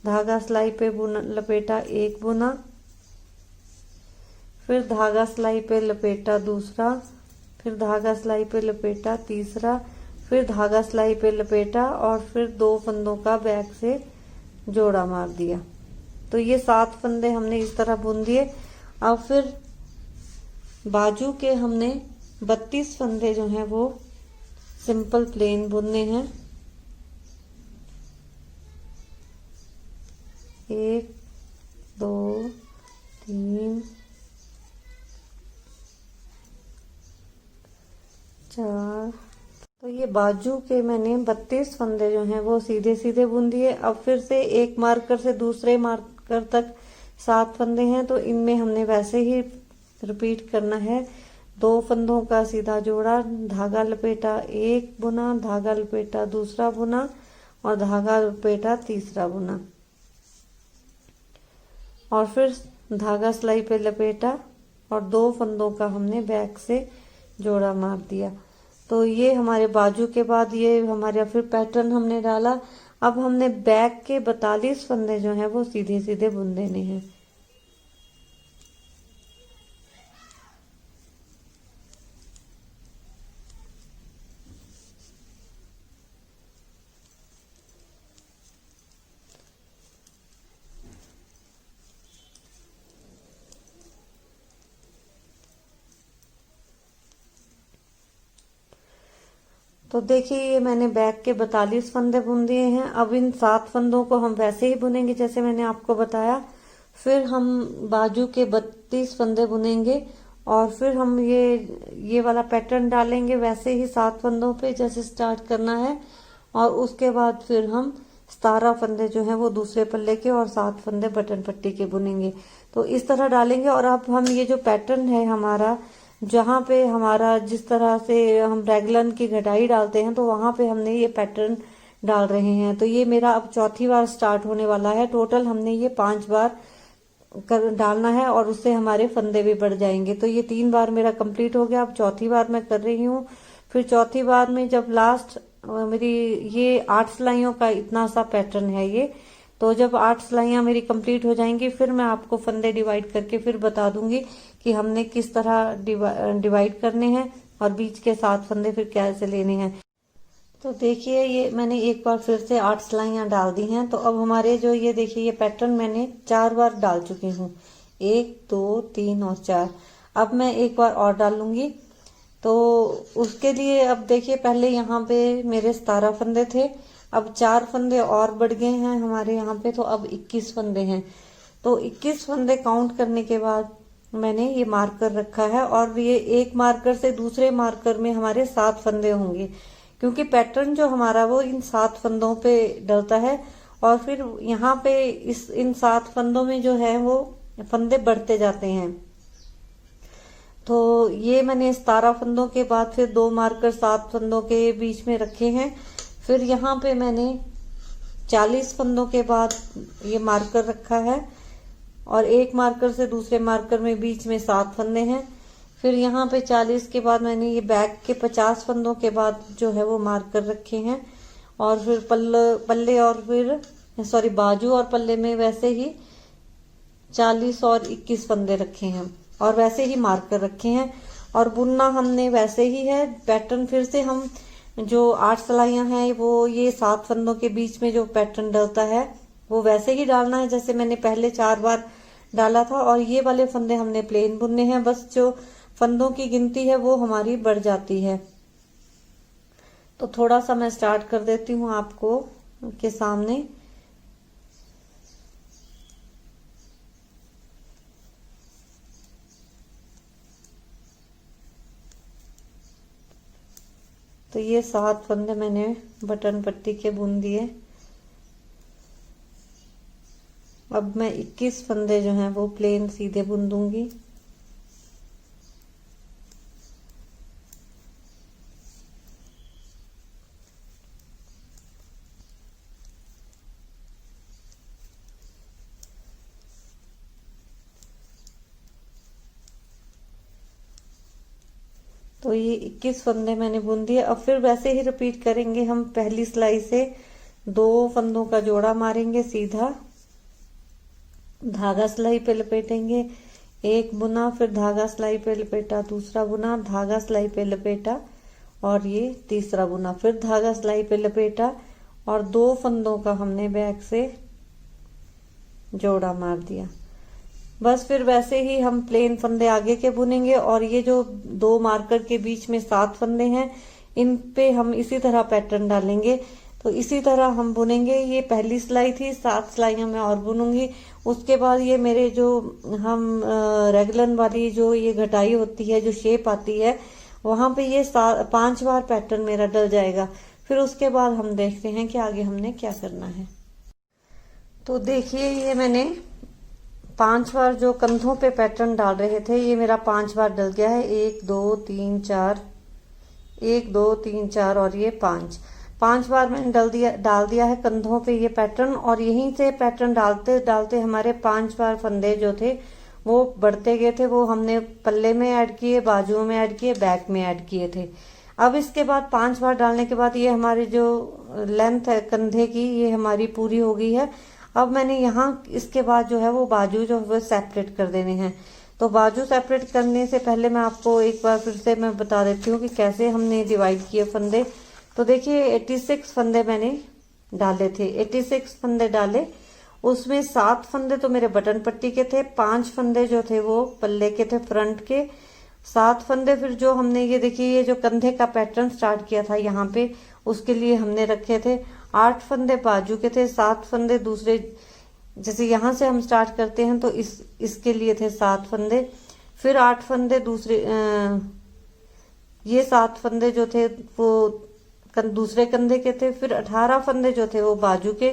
धागा सिलाई पे बुना, लपेटा 1 बुना, फिर धागा सिलाई पे लपेटा दूसरा, फिर धागा सिलाई पे लपेटा तीसरा, फिर धागा सिलाई पे लपेटा, और फिर 2 फंदों का बैक से जोड़ा मार दिया। तो ये 7 फंदे हमने इस तरह बुन दिए। अब फिर बाजू के हमने 32 फंदे जो हैं वो सिंपल प्लेन बुनने हैं। 1 2 3 4। तो ये बाजू के मैंने 32 फंदे जो हैं वो सीधे सीधे बुन दिए। अब फिर से एक मार्कर से दूसरे मार्कर तक 7 फंदे हैं, तो इनमें हमने वैसे ही रिपीट करना है। 2 फंदों का सीधा जोड़ा, धागा लपेटा, एक बुना, धागा लपेटा, दूसरा बुना और धागा लपेटा, तीसरा बुना और फिर धागा सिलाई पे लपेटा और 2 फंदों का हमने बैक से जोड़ा मार दिया। तो ये हमारे बाजू के बाद ये हमारे फिर पैटर्न हमने डाला। अब हमने बैक के 42 फंदे जो हैं वो सीधे सीधे बुन देने हैं। तो देखिए ये मैंने बैक के 42 फंदे बुन दिए हैं। अब इन 7 फंदों को हम वैसे ही बुनेंगे जैसे मैंने आपको बताया। फिर हम बाजू के 32 फंदे बुनेंगे और फिर हम ये वाला पैटर्न डालेंगे वैसे ही 7 फंदों पे जैसे स्टार्ट करना है। और उसके बाद फिर हम 17 फंदे जो हैं वो दूसरे पल्ले के और 7 फंदे बटन पट्टी के बुनेंगे। तो इस तरह डालेंगे। और अब हम ये जो पैटर्न है हमारा, जहाँ पे हमारा जिस तरह से हम रैगलन की घटाई डालते हैं तो वहां पे हमने ये पैटर्न डाल रहे हैं। तो ये मेरा अब चौथी बार स्टार्ट होने वाला है। टोटल हमने ये 5 बार डालना है और उससे हमारे फंदे भी बढ़ जाएंगे। तो ये 3 बार मेरा कंप्लीट हो गया। अब चौथी बार मैं कर रही हूँ। फिर चौथी बार में जब लास्ट मेरी ये 8 सिलाइयों का इतना सा पैटर्न है ये, तो जब 8 सिलाइयां मेरी कंप्लीट हो जाएंगी फिर मैं आपको फंदे डिवाइड करके फिर बता दूंगी कि हमने किस तरह डिवाइड करने हैं और बीच के 7 फंदे फिर कैसे लेने हैं। तो देखिए ये मैंने एक बार फिर से 8 सिलाइयां डाल दी हैं। तो अब हमारे जो ये देखिए ये पैटर्न मैंने 4 बार डाल चुकी हूँ, 1 2 3 और 4। अब मैं एक बार और डालूंगी। तो उसके लिए अब देखिए पहले यहाँ पे मेरे 17 फंदे थे, अब 4 फंदे और बढ़ गए हैं हमारे यहाँ पे, तो अब 21 फंदे हैं। तो 21 फंदे काउंट करने के बाद मैंने ये मार्कर रखा है और ये एक मार्कर से दूसरे मार्कर में हमारे 7 फंदे होंगे, क्योंकि पैटर्न जो हमारा वो इन 7 फंदों पे डलता है। और फिर यहाँ पे इन 7 फंदों में जो है वो फंदे बढ़ते जाते हैं। तो ये मैंने 17 फंदों के बाद फिर 2 मार्कर 7 फंदों के बीच में रखे हैं। फिर यहाँ पे मैंने 40 फंदों के बाद ये मार्कर रखा है और एक मार्कर से दूसरे मार्कर में बीच में 7 फंदे हैं। फिर यहाँ पे 40 के बाद मैंने ये बैक के 50 फंदों के बाद जो है वो मार्कर रखे हैं। और फिर पल्ले और फिर सॉरी बाजू और पल्ले में वैसे ही 40 और 21 फंदे रखे हैं और वैसे ही मार्कर रखे हैं। और बुनना हमने वैसे ही है। पैटर्न फिर से हम जो 8 सिलाइयां हैं वो ये 7 फंदों के बीच में जो पैटर्न डलता है वो वैसे ही डालना है जैसे मैंने पहले 4 बार डाला था। और ये वाले फंदे हमने प्लेन बुनने हैं, बस जो फंदों की गिनती है वो हमारी बढ़ जाती है। तो थोड़ा सा मैं स्टार्ट कर देती हूँ आपको के सामने। तो ये 7 फंदे मैंने बटन पट्टी के बुन दिए। अब मैं 21 फंदे जो हैं वो प्लेन सीधे बुन दूंगी। तो ये 21 फंदे मैंने बुन दिए। अब फिर वैसे ही रिपीट करेंगे हम। पहली सिलाई से 2 फंदों का जोड़ा मारेंगे, सीधा धागा सिलाई पे लपेटेंगे, एक बुना, फिर धागा सिलाई पे लपेटा, दूसरा बुना, धागा सिलाई पे लपेटा और ये तीसरा बुना, फिर धागा सिलाई पे लपेटा और 2 फंदों का हमने बैक से जोड़ा मार दिया। बस फिर वैसे ही हम प्लेन फंदे आगे के बुनेंगे। और ये जो 2 मार्कर के बीच में 7 फंदे हैं इन पे हम इसी तरह पैटर्न डालेंगे। तो इसी तरह हम बुनेंगे। ये पहली सिलाई थी, 7 सिलाइयां मैं और बुनूंगी। उसके बाद ये मेरे जो हम रेगुलर वाली जो ये घटाई होती है, जो शेप आती है, वहां पे ये 5 बार पैटर्न मेरा डल जाएगा। फिर उसके बाद हम देखते हैं कि आगे हमने क्या करना है। तो देखिए ये मैंने 5 बार जो कंधों पे पैटर्न डाल रहे थे, ये मेरा 5 बार डल गया है। 1 2 3 4, 1 2 3 4 और ये 5 बार मैंने डाल दिया है कंधों पे ये पैटर्न। और यहीं से पैटर्न डालते डालते हमारे 5 बार फंदे जो थे वो बढ़ते गए थे। वो हमने पल्ले में ऐड किए, बाजुओं में ऐड किए, बैक में ऐड किए थे। अब इसके बाद 5 बार डालने के बाद ये हमारी जो लेंथ है कंधे की, ये हमारी पूरी हो गई है। अब मैंने यहाँ इसके बाद जो है वो बाजू जो है सेपरेट कर देने हैं। तो बाजू सेपरेट करने से पहले मैं आपको एक बार फिर से मैं बता देती हूँ कि कैसे हमने डिवाइड किए फंदे। तो देखिए 86 फंदे मैंने डाले थे, 86 फंदे डाले। उसमें 7 फंदे तो मेरे बटन पट्टी के थे, 5 फंदे जो थे वो पल्ले के थे फ्रंट के, 7 फंदे फिर जो हमने ये देखिए ये जो कंधे का पैटर्न स्टार्ट किया था यहाँ पे उसके लिए हमने रखे थे। 8 फंदे बाजू के थे, 7 फंदे दूसरे, जैसे यहाँ से हम स्टार्ट करते हैं तो इसके लिए थे 7 फंदे। फिर 8 फंदे दूसरे, ये 7 फंदे जो थे वो दूसरे कंधे के थे। फिर 18 फंदे जो थे वो बाजू के,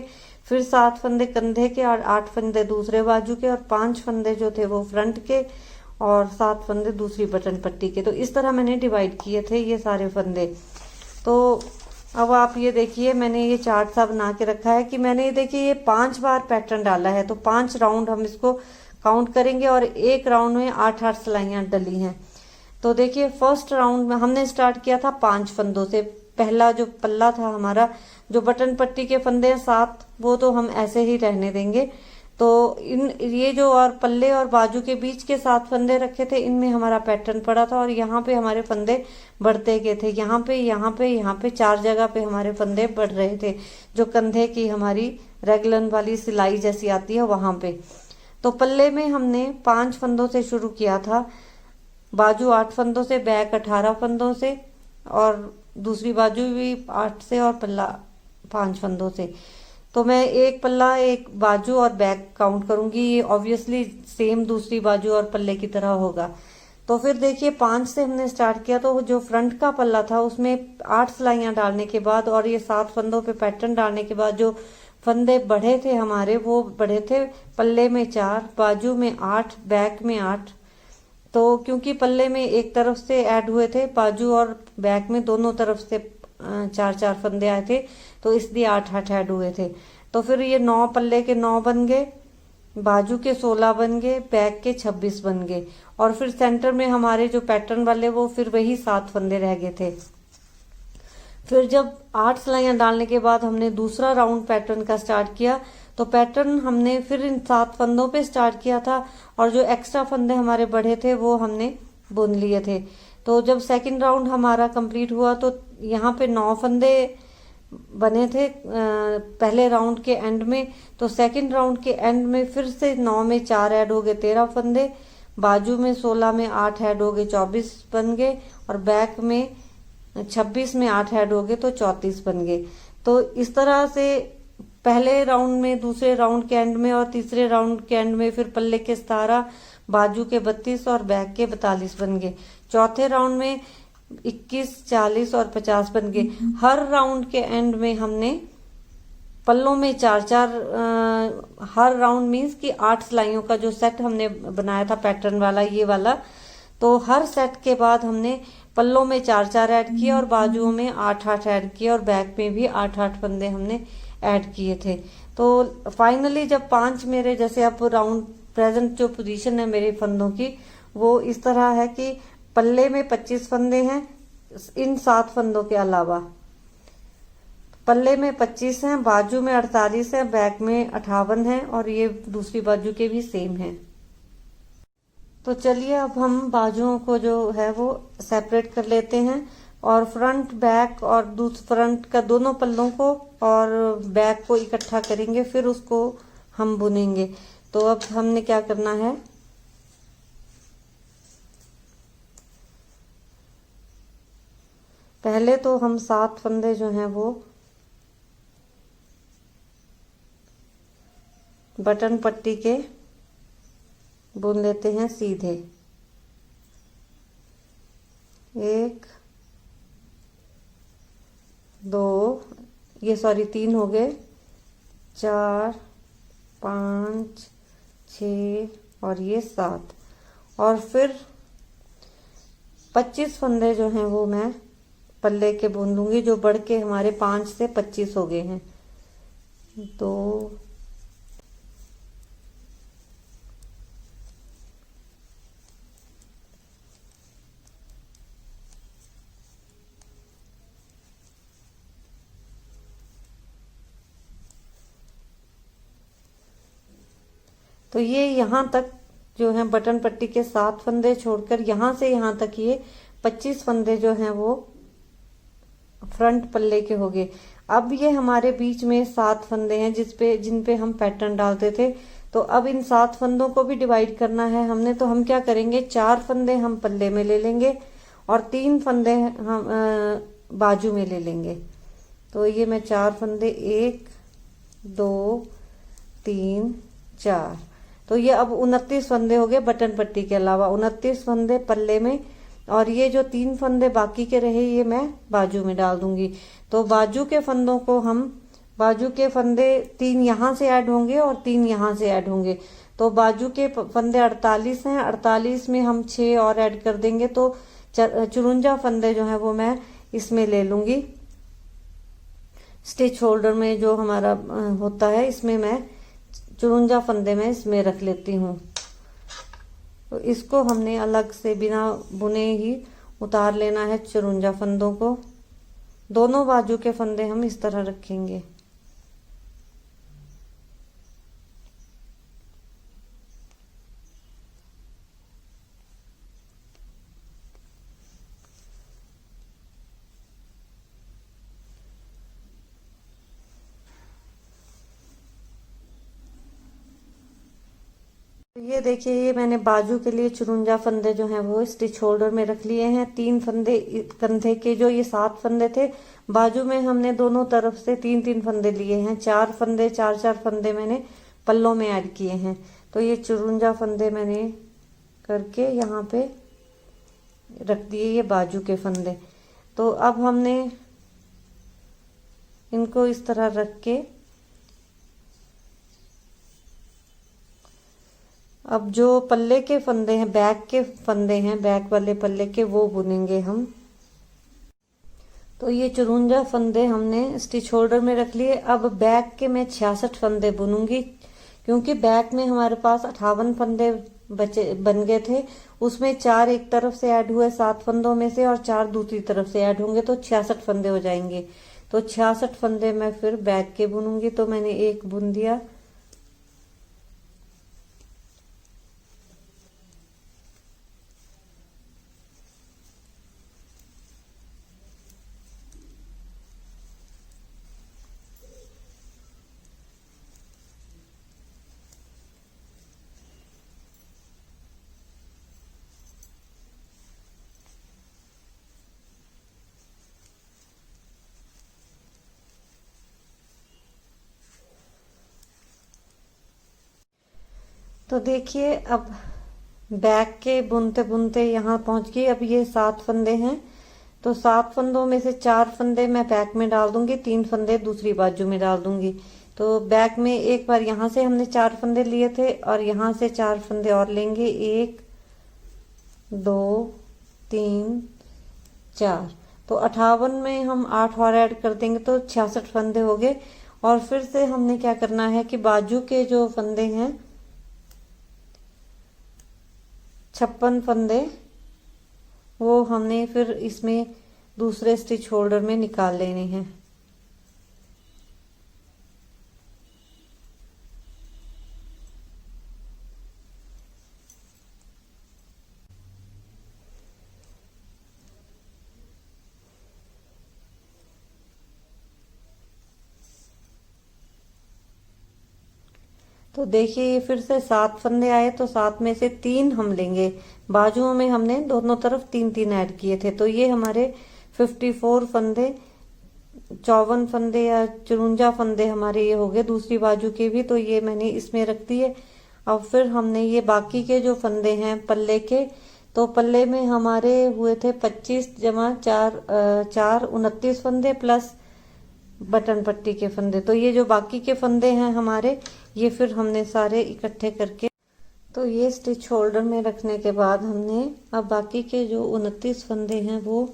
फिर 7 फंदे कंधे के और 8 फंदे दूसरे बाजू के और 5 फंदे जो थे वो फ्रंट के और 7 फंदे दूसरी बटन पट्टी के। तो इस तरह मैंने डिवाइड किए थे ये सारे फंदे। तो अब आप ये देखिए मैंने ये चार्ट सा बना के रखा है कि मैंने ये देखिए ये 5 बार पैटर्न डाला है। तो 5 राउंड हम इसको काउंट करेंगे और एक राउंड में 8-8 सिलाइयां डली हैं। तो देखिए फर्स्ट राउंड में हमने स्टार्ट किया था 5 फंदों से। पहला जो पल्ला था हमारा, जो बटन पट्टी के फंदे हैं 7, वो तो हम ऐसे ही रहने देंगे। तो ये जो और पल्ले और बाजू के बीच के 7 फंदे रखे थे, इनमें हमारा पैटर्न पड़ा था और यहाँ पे हमारे फंदे बढ़ते गए थे। यहाँ पे यहाँ पे यहाँ पे 4 जगह पे हमारे फंदे बढ़ रहे थे, जो कंधे की हमारी रेगलन वाली सिलाई जैसी आती है वहां पे। तो पल्ले में हमने 5 फंदों से शुरू किया था, बाजू 8 फंदों से, बैक 18 फंदों से और दूसरी बाजू भी 8 से और पल्ला 5 फंदों से। तो मैं एक पल्ला एक बाजू और बैक काउंट करूंगी, ये ऑब्वियसली सेम दूसरी बाजू और पल्ले की तरह होगा। तो फिर देखिए 5 से हमने स्टार्ट किया, तो जो फ्रंट का पल्ला था उसमें 8 सिलाइयां डालने के बाद और ये 7 फंदों पे पैटर्न डालने के बाद जो फंदे बढ़े थे हमारे, वो बढ़े थे पल्ले में 4, बाजू में 8, बैक में 8। तो क्योंकि पल्ले में एक तरफ से ऐड हुए थे, बाजू और बैक में दोनों तरफ से 4-4 फंदे आए थे, तो इसलिए 8-8 ऐड हुए थे। तो फिर ये 9 पल्ले के 9 बन गए, बाजू के 16 बन गए, बैक के 26 बन गए और फिर सेंटर में हमारे जो पैटर्न वाले वो फिर वही 7 फंदे रह गए थे। फिर जब 8 सिलाइयां डालने के बाद हमने दूसरा राउंड पैटर्न का स्टार्ट किया, तो पैटर्न हमने फिर इन 7 फंदों पे स्टार्ट किया था और जो एक्स्ट्रा फंदे हमारे बढ़े थे वो हमने बुन लिए थे। तो जब सेकंड राउंड हमारा कंप्लीट हुआ तो यहाँ पे 9 फंदे बने थे पहले राउंड के एंड में। तो सेकंड राउंड के एंड में फिर से 9 में 4 ऐड हो गए, 13 फंदे, बाजू में 16 में 8 ऐड हो गए, 24 बन गए और बैक में 26 में 8 ऐड हो गए, तो 34 बन गए। तो इस तरह से पहले राउंड में, दूसरे राउंड के एंड में और तीसरे राउंड के एंड में फिर पल्ले के 17, बाजू के 32 और बैक के 42 बन गए। चौथे राउंड में 21, 40 और 50 बन गए। हर राउंड के एंड में हमने पल्लों में 4-4, हर राउंड मीन्स कि 8 सिलाइयों का जो सेट हमने बनाया था पैटर्न वाला, ये वाला, तो हर सेट के बाद हमने पल्लों में 4-4 ऐड किए और बाजुओं में 8-8 ऐड किए और बैक में भी 8-8 फंदे हमने ऐड किए थे। तो फाइनली जब 5 मेरे, जैसे अब राउंड प्रेजेंट जो पोजीशन है मेरे फंदों की, वो इस तरह है कि पल्ले में 25 फंदे हैं इन 7 फंदों के अलावा, पल्ले में 25 हैं, बाजू में 48 है, बैक में 58 है और ये दूसरी बाजू के भी सेम है। तो चलिए अब हम बाजुओं को जो है वो सेपरेट कर लेते हैं और फ्रंट बैक और फ्रंट का दोनों पल्लों को और बैक को इकट्ठा करेंगे, फिर उसको हम बुनेंगे। तो अब हमने क्या करना है, पहले तो हम 7 फंदे जो हैं वो बटन पट्टी के बुन लेते हैं सीधे। 1 2, ये सॉरी 3 हो गए, 4 5 6 और ये 7, और फिर 25 फंदे जो हैं वो मैं पल्ले के बुन लूंगी, जो बढ़ के हमारे 5 से 25 हो गए हैं। तो ये यहाँ तक जो है बटन पट्टी के 7 फंदे छोड़कर यहाँ से यहाँ तक ये 25 फंदे जो हैं वो फ्रंट पल्ले के हो गए। अब ये हमारे बीच में 7 फंदे हैं जिन पे हम पैटर्न डालते थे। तो अब इन 7 फंदों को भी डिवाइड करना है हमने। तो हम क्या करेंगे, 4 फंदे हम पल्ले में ले लेंगे और 3 फंदे हम बाजू में ले लेंगे। तो ये मैं 4 फंदे, 1 2 3 4, तो ये अब 29 फंदे हो गए बटन पट्टी के अलावा, 29 फंदे पल्ले में, और ये जो 3 फंदे बाकी के रहे ये मैं बाजू में डाल दूंगी। तो बाजू के फंदों को बाजू के फंदे 3 यहाँ से ऐड होंगे और 3 यहाँ से ऐड होंगे। तो बाजू के फंदे 48 हैं, 48 में हम 6 और ऐड कर देंगे, तो 54 फंदे जो है वो मैं इसमें ले लूंगी। स्टिच होल्डर में जो हमारा होता है, इसमें मैं 54 फंदे में इसमें रख लेती हूँ। तो इसको हमने अलग से बिना बुने ही उतार लेना है 54 फंदों को। दोनों बाजू के फंदे हम इस तरह रखेंगे। ये देखिए, ये मैंने बाजू के लिए 54 फंदे जो हैं वो स्टिच होल्डर में रख लिए हैं। 3 फंदे कंधे के, जो ये 7 फंदे थे, बाजू में हमने दोनों तरफ से 3-3 फंदे लिए हैं। 4 फंदे, 4-4 फंदे मैंने पल्लों में ऐड किए हैं। तो ये 54 फंदे मैंने करके यहाँ पे रख दिए, ये बाजू के फंदे। तो अब हमने इनको इस तरह रख के अब जो पल्ले के फंदे हैं, बैक के फंदे हैं, बैक वाले पल्ले के, वो बुनेंगे हम। तो ये 54 फंदे हमने स्टिच होल्डर में रख लिए। अब बैक के मैं 66 फंदे बुनूंगी, क्योंकि बैक में हमारे पास 58 फंदे बन गए थे। उसमें 4 एक तरफ से ऐड हुए 7 फंदों में से, और 4 दूसरी तरफ से ऐड होंगे, तो 66 फंदे हो जाएंगे। तो 66 फंदे मैं फिर बैक के बुनूंगी। तो मैंने एक बुन दिया। तो देखिए, अब बैक के बुनते बुनते यहाँ पहुंच गई। अब ये 7 फंदे हैं, तो 7 फंदों में से 4 फंदे मैं बैक में डाल दूंगी, 3 फंदे दूसरी बाजू में डाल दूंगी। तो बैक में एक बार यहाँ से हमने 4 फंदे लिए थे, और यहाँ से 4 फंदे और लेंगे, 1 2 3 4। तो 58 में हम 8 और ऐड कर देंगे, तो 66 फंदे हो गए। और फिर से हमने क्या करना है कि बाजू के जो फंदे हैं, 56 फंदे, वो हमने फिर इसमें दूसरे स्टिच होल्डर में निकाल लेने हैं। तो देखिए, ये फिर से 7 फंदे आए, तो 7 में से 3 हम लेंगे। बाजुओं में हमने दोनों तरफ 3-3 ऐड किए थे। तो ये हमारे 54 फंदे, 54 फंदे या 54 फंदे हमारे ये हो गए, दूसरी बाजू के भी। तो ये मैंने इसमें रख दिए। अब फिर हमने ये बाकी के जो फंदे हैं पल्ले के, तो पल्ले में हमारे हुए थे 25 जमा 4 29 फंदे प्लस बटन पट्टी के फंदे। तो ये जो बाकी के फंदे हैं हमारे, ये फिर हमने सारे इकट्ठे करके तो ये स्टिच शोल्डर में रखने के बाद हमने अब बाकी के जो 29 फंदे हैं वो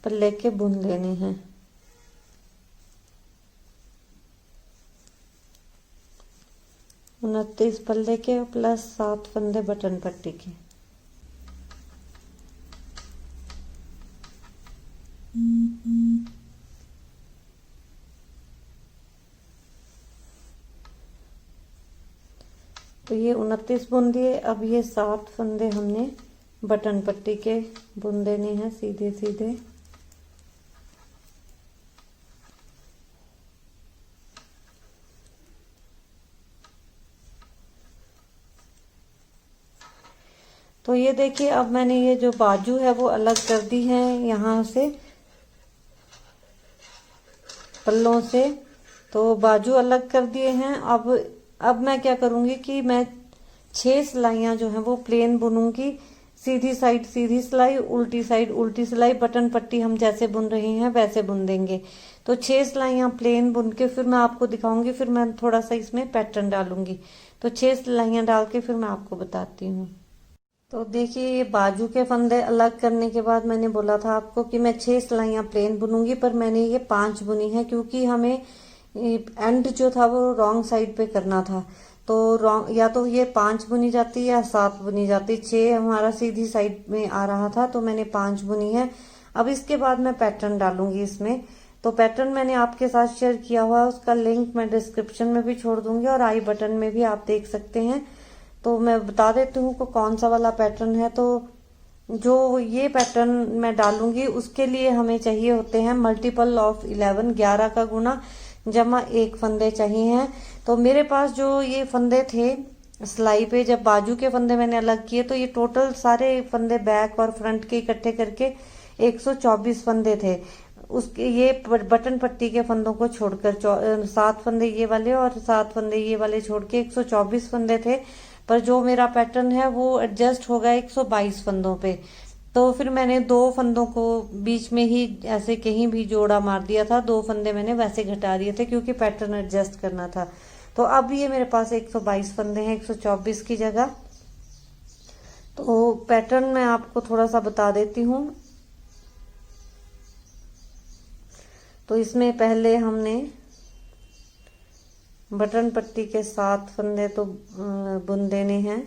पल्ले के बुन लेने हैं। 29 पल्ले के प्लस 7 फंदे बटन पट्टी के। तो ये 29 बुन दिए। अब ये 7 फंदे हमने बटन पट्टी के बुन देने हैं सीधे सीधे। तो ये देखिए अब मैंने ये जो बाजू है वो अलग कर दी है यहाँ से पल्लों से। तो बाजू अलग कर दिए हैं। अब मैं क्या करूंगी कि मैं 6 सिलाइयां जो हैं वो प्लेन बुनूंगी। सीधी साइड सीधी सिलाई, उल्टी साइड उल्टी सिलाई। बटन पट्टी हम जैसे बुन रहे हैं वैसे बुन देंगे। तो 6 सिलाइयां प्लेन बुन के फिर मैं आपको दिखाऊंगी। फिर मैं थोड़ा सा इसमें पैटर्न डालूंगी। तो 6 सिलाइयां डाल के फिर मैं आपको बताती हूँ। तो देखिए ये बाजू के फंदे अलग करने के बाद मैंने बोला था आपको कि मैं 6 सिलाइयां प्लेन बुनूंगी, पर मैंने ये 5 बुनी है क्योंकि हमें एंड जो था वो रॉन्ग साइड पे करना था। तो रॉन्ग या तो ये 5 बुनी जाती या 7 बुनी जाती। 6 हमारा सीधी साइड में आ रहा था तो मैंने 5 बुनी है। अब इसके बाद मैं पैटर्न डालूंगी इसमें। तो पैटर्न मैंने आपके साथ शेयर किया हुआ, उसका लिंक मैं डिस्क्रिप्शन में भी छोड़ दूंगी और आई बटन में भी आप देख सकते हैं। तो मैं बता देती हूँ को कौन सा वाला पैटर्न है। तो जो ये पैटर्न मैं डालूंगी उसके लिए हमें चाहिए होते हैं मल्टीपल ऑफ 11, 11 का गुना जमा 1 फंदे चाहिए हैं। तो मेरे पास जो ये फंदे थे सिलाई पे, जब बाजू के फंदे मैंने अलग किए तो ये टोटल सारे फंदे बैक और फ्रंट के इकट्ठे करके 124 फंदे थे। उसके ये बटन पट्टी के फंदों को छोड़कर 7 फंदे ये वाले और 7 फंदे ये वाले छोड़ के 124 फंदे थे। पर जो मेरा पैटर्न है वो एडजस्ट हो गया 122 फंदों पे। तो फिर मैंने 2 फंदों को बीच में ही ऐसे कहीं भी जोड़ा मार दिया था। 2 फंदे मैंने वैसे घटा दिए थे क्योंकि पैटर्न एडजस्ट करना था। तो अब ये मेरे पास 122 फंदे हैं 124 की जगह। तो पैटर्न मैं आपको थोड़ा सा बता देती हूँ। तो इसमें पहले हमने बटन पट्टी के 7 फंदे तो बुन देने हैं।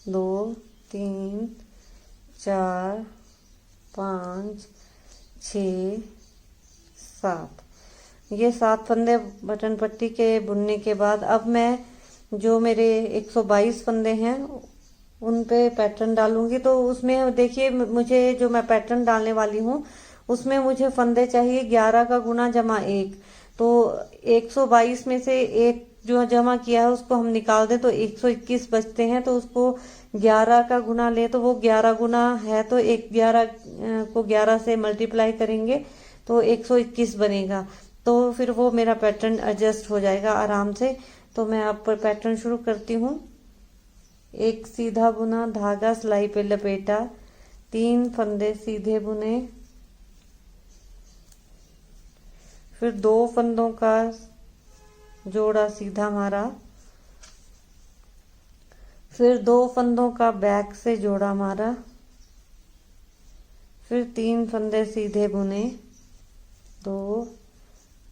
2 3 4 5 6 7 ये 7 फंदे बटन पट्टी के बुनने के बाद अब मैं जो मेरे 122 फंदे हैं उन पे पैटर्न डालूंगी। तो उसमें देखिए मुझे जो मैं पैटर्न डालने वाली हूँ उसमें मुझे फंदे चाहिए 11 का गुना जमा 1। तो 122 में से 1 जो जमा किया है उसको हम निकाल दें तो 121 बचते हैं। तो उसको 11 का गुना ले तो वो 11 गुना है। तो 11 को 11 से मल्टीप्लाई करेंगे तो 121 बनेगा। तो फिर वो मेरा पैटर्न एडजस्ट हो जाएगा आराम से। तो मैं अब पैटर्न शुरू करती हूँ। एक सीधा बुना, धागा सिलाई पे लपेटा, 3 फंदे सीधे बुने, फिर 2 फंदों का जोड़ा सीधा मारा, फिर 2 फंदों का बैक से जोड़ा मारा, फिर 3 फंदे सीधे बुने, 2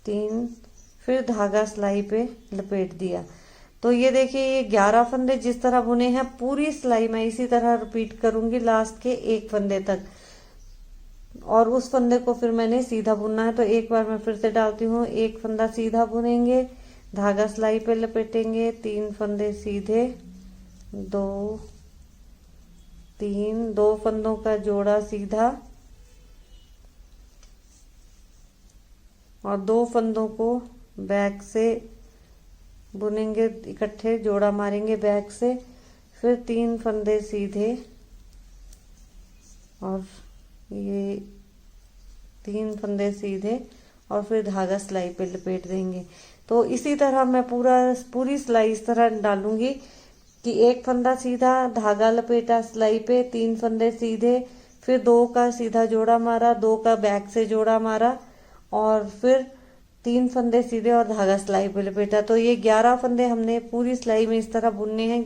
3, फिर धागा सिलाई पे लपेट दिया। तो ये देखिए ये 11 फंदे जिस तरह बुने हैं पूरी सिलाई मैं इसी तरह रिपीट करूंगी लास्ट के 1 फंदे तक। और उस फंदे को फिर मैंने सीधा बुनना है। तो एक बार मैं फिर से डालती हूँ। 1 फंदा सीधा बुनेंगे, धागा सिलाई पे लपेटेंगे, 3 फंदे सीधे, 2 3, 2 फंदों का जोड़ा सीधा और 2 फंदों को बैक से बुनेंगे, इकट्ठे जोड़ा मारेंगे बैक से, फिर 3 फंदे सीधे और ये 3 फंदे सीधे और फिर धागा सिलाई पे लपेट देंगे। तो इसी तरह मैं पूरी सिलाई इस तरह डालूंगी कि 1 फंदा सीधा, धागा लपेटा सिलाई पे, 3 फंदे सीधे, फिर 2 का सीधा जोड़ा मारा, 2 का बैक से जोड़ा मारा और फिर 3 फंदे सीधे और धागा सिलाई पे लपेटा। तो ये 11 फंदे हमने पूरी सिलाई में इस तरह बुनने हैं,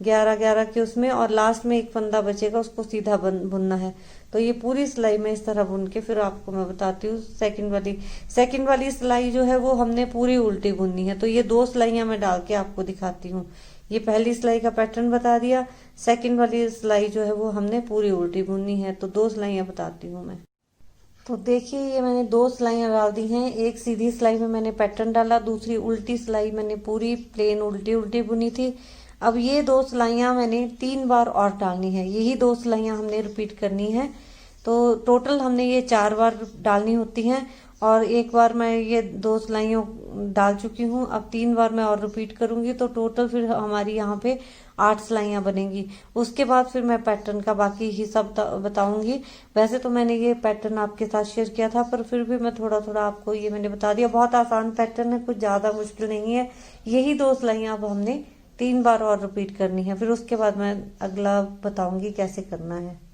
11-11 के उसमें, और लास्ट में एक फंदा बचेगा उसको सीधा बुनना है। तो ये पूरी सिलाई में इस तरह बुन के फिर आपको मैं बताती हूँ। सेकंड वाली सिलाई जो है वो हमने पूरी उल्टी बुननी है। तो ये 2 सिलाइयां मैं डाल के आपको दिखाती हूँ। ये पहली सिलाई का पैटर्न बता दिया, सेकंड वाली सिलाई जो है वो हमने पूरी उल्टी बुननी है। तो 2 सिलाइयां बताती हूँ मैं। तो देखिए ये मैंने 2 सिलाइयां डाल दी हैं। एक सीधी सिलाई में मैंने पैटर्न डाला, दूसरी उल्टी सिलाई मैंने पूरी प्लेन उल्टी उल्टी बुनी थी। अब ये 2 सिलाइयां मैंने 3 बार और डालनी है, यही 2 सिलाइयां हमने रिपीट करनी है। तो टोटल हमने ये 4 बार डालनी होती हैं, और एक बार मैं ये 2 सिलाइयों डाल चुकी हूँ। अब 3 बार मैं और रिपीट करूंगी, तो टोटल फिर हमारी यहाँ पे 8 सिलाइयां बनेंगी। उसके बाद फिर मैं पैटर्न का बाकी हिसाब बताऊंगी। वैसे तो मैंने ये पैटर्न आपके साथ शेयर किया था, पर फिर भी मैं थोड़ा थोड़ा आपको ये मैंने बता दिया। बहुत आसान पैटर्न है, कुछ ज्यादा मुश्किल नहीं है। यही 2 सिलाइयां अब हमने 3 बार और रिपीट करनी है, फिर उसके बाद मैं अगला बताऊंगी कैसे करना है।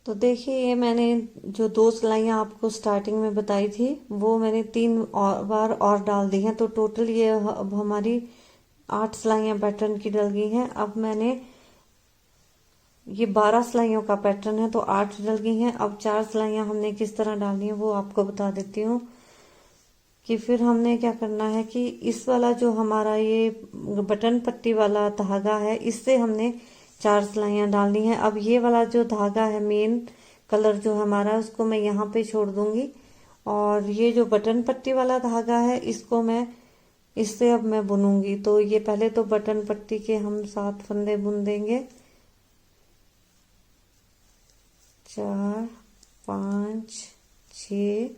तो देखिए ये मैंने जो 2 सिलाइयां आपको स्टार्टिंग में बताई थी वो मैंने 3 बार और डाल दी हैं। तो टोटल ये अब हमारी 8 सिलाइयां पैटर्न की डल गई हैं। अब मैंने ये 12 सिलाइयों का पैटर्न है, तो 8 डल गई हैं। अब 4 सिलाइयां हमने किस तरह डालनी है वो आपको बता देती हूँ। कि फिर हमने क्या करना है कि इस वाला जो हमारा ये बटन पट्टी वाला धागा है, इससे हमने 4 सिलाइयां डालनी है। अब ये वाला जो धागा है मेन कलर जो हमारा, उसको मैं यहाँ पे छोड़ दूंगी, और ये जो बटन पट्टी वाला धागा है इसको मैं इससे अब मैं बुनूंगी। तो ये पहले तो बटन पट्टी के हम 7 फंदे बुन देंगे, 4 5 6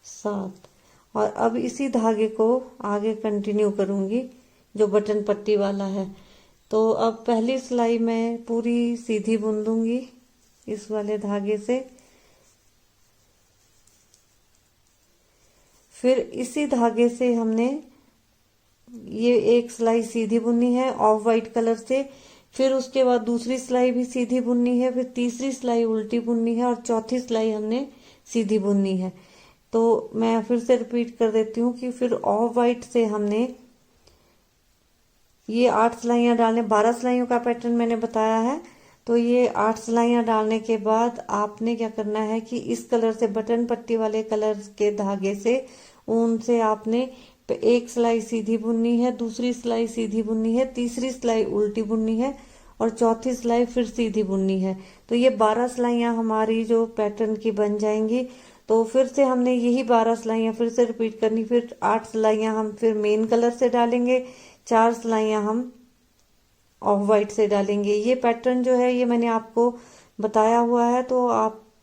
7, और अब इसी धागे को आगे कंटिन्यू करूंगी जो बटन पट्टी वाला है। तो अब पहली सिलाई मैं पूरी सीधी बुन दूंगी इस वाले धागे से। फिर इसी धागे से हमने ये एक सिलाई सीधी बुननी है ऑफ वाइट कलर से, फिर उसके बाद दूसरी सिलाई भी सीधी बुननी है, फिर तीसरी सिलाई उल्टी बुननी है, और चौथी सिलाई हमने सीधी बुननी है। तो मैं फिर से रिपीट कर देती हूँ कि फिर ऑफ वाइट से हमने ये 8 सिलाइयां डालने, 12 सिलाइयों का पैटर्न मैंने बताया है। तो ये 8 सिलाइयां डालने के बाद आपने क्या करना है कि इस कलर से, बटन पट्टी वाले कलर के धागे से, ऊन से आपने एक सिलाई सीधी बुननी है, दूसरी सिलाई सीधी बुननी है, तीसरी सिलाई उल्टी बुननी है, और चौथी सिलाई फिर सीधी बुननी है। तो ये 12 सिलाइयां हमारी जो पैटर्न की बन जाएंगी। तो फिर से हमने यही 12 सिलाइयां फिर से रिपीट करनी। फिर 8 सिलाइयां हम फिर मेन कलर से डालेंगे, 4 सिलाइयां हम ऑफ वाइट से डालेंगे। ये पैटर्न जो है ये मैंने आपको बताया हुआ है, तो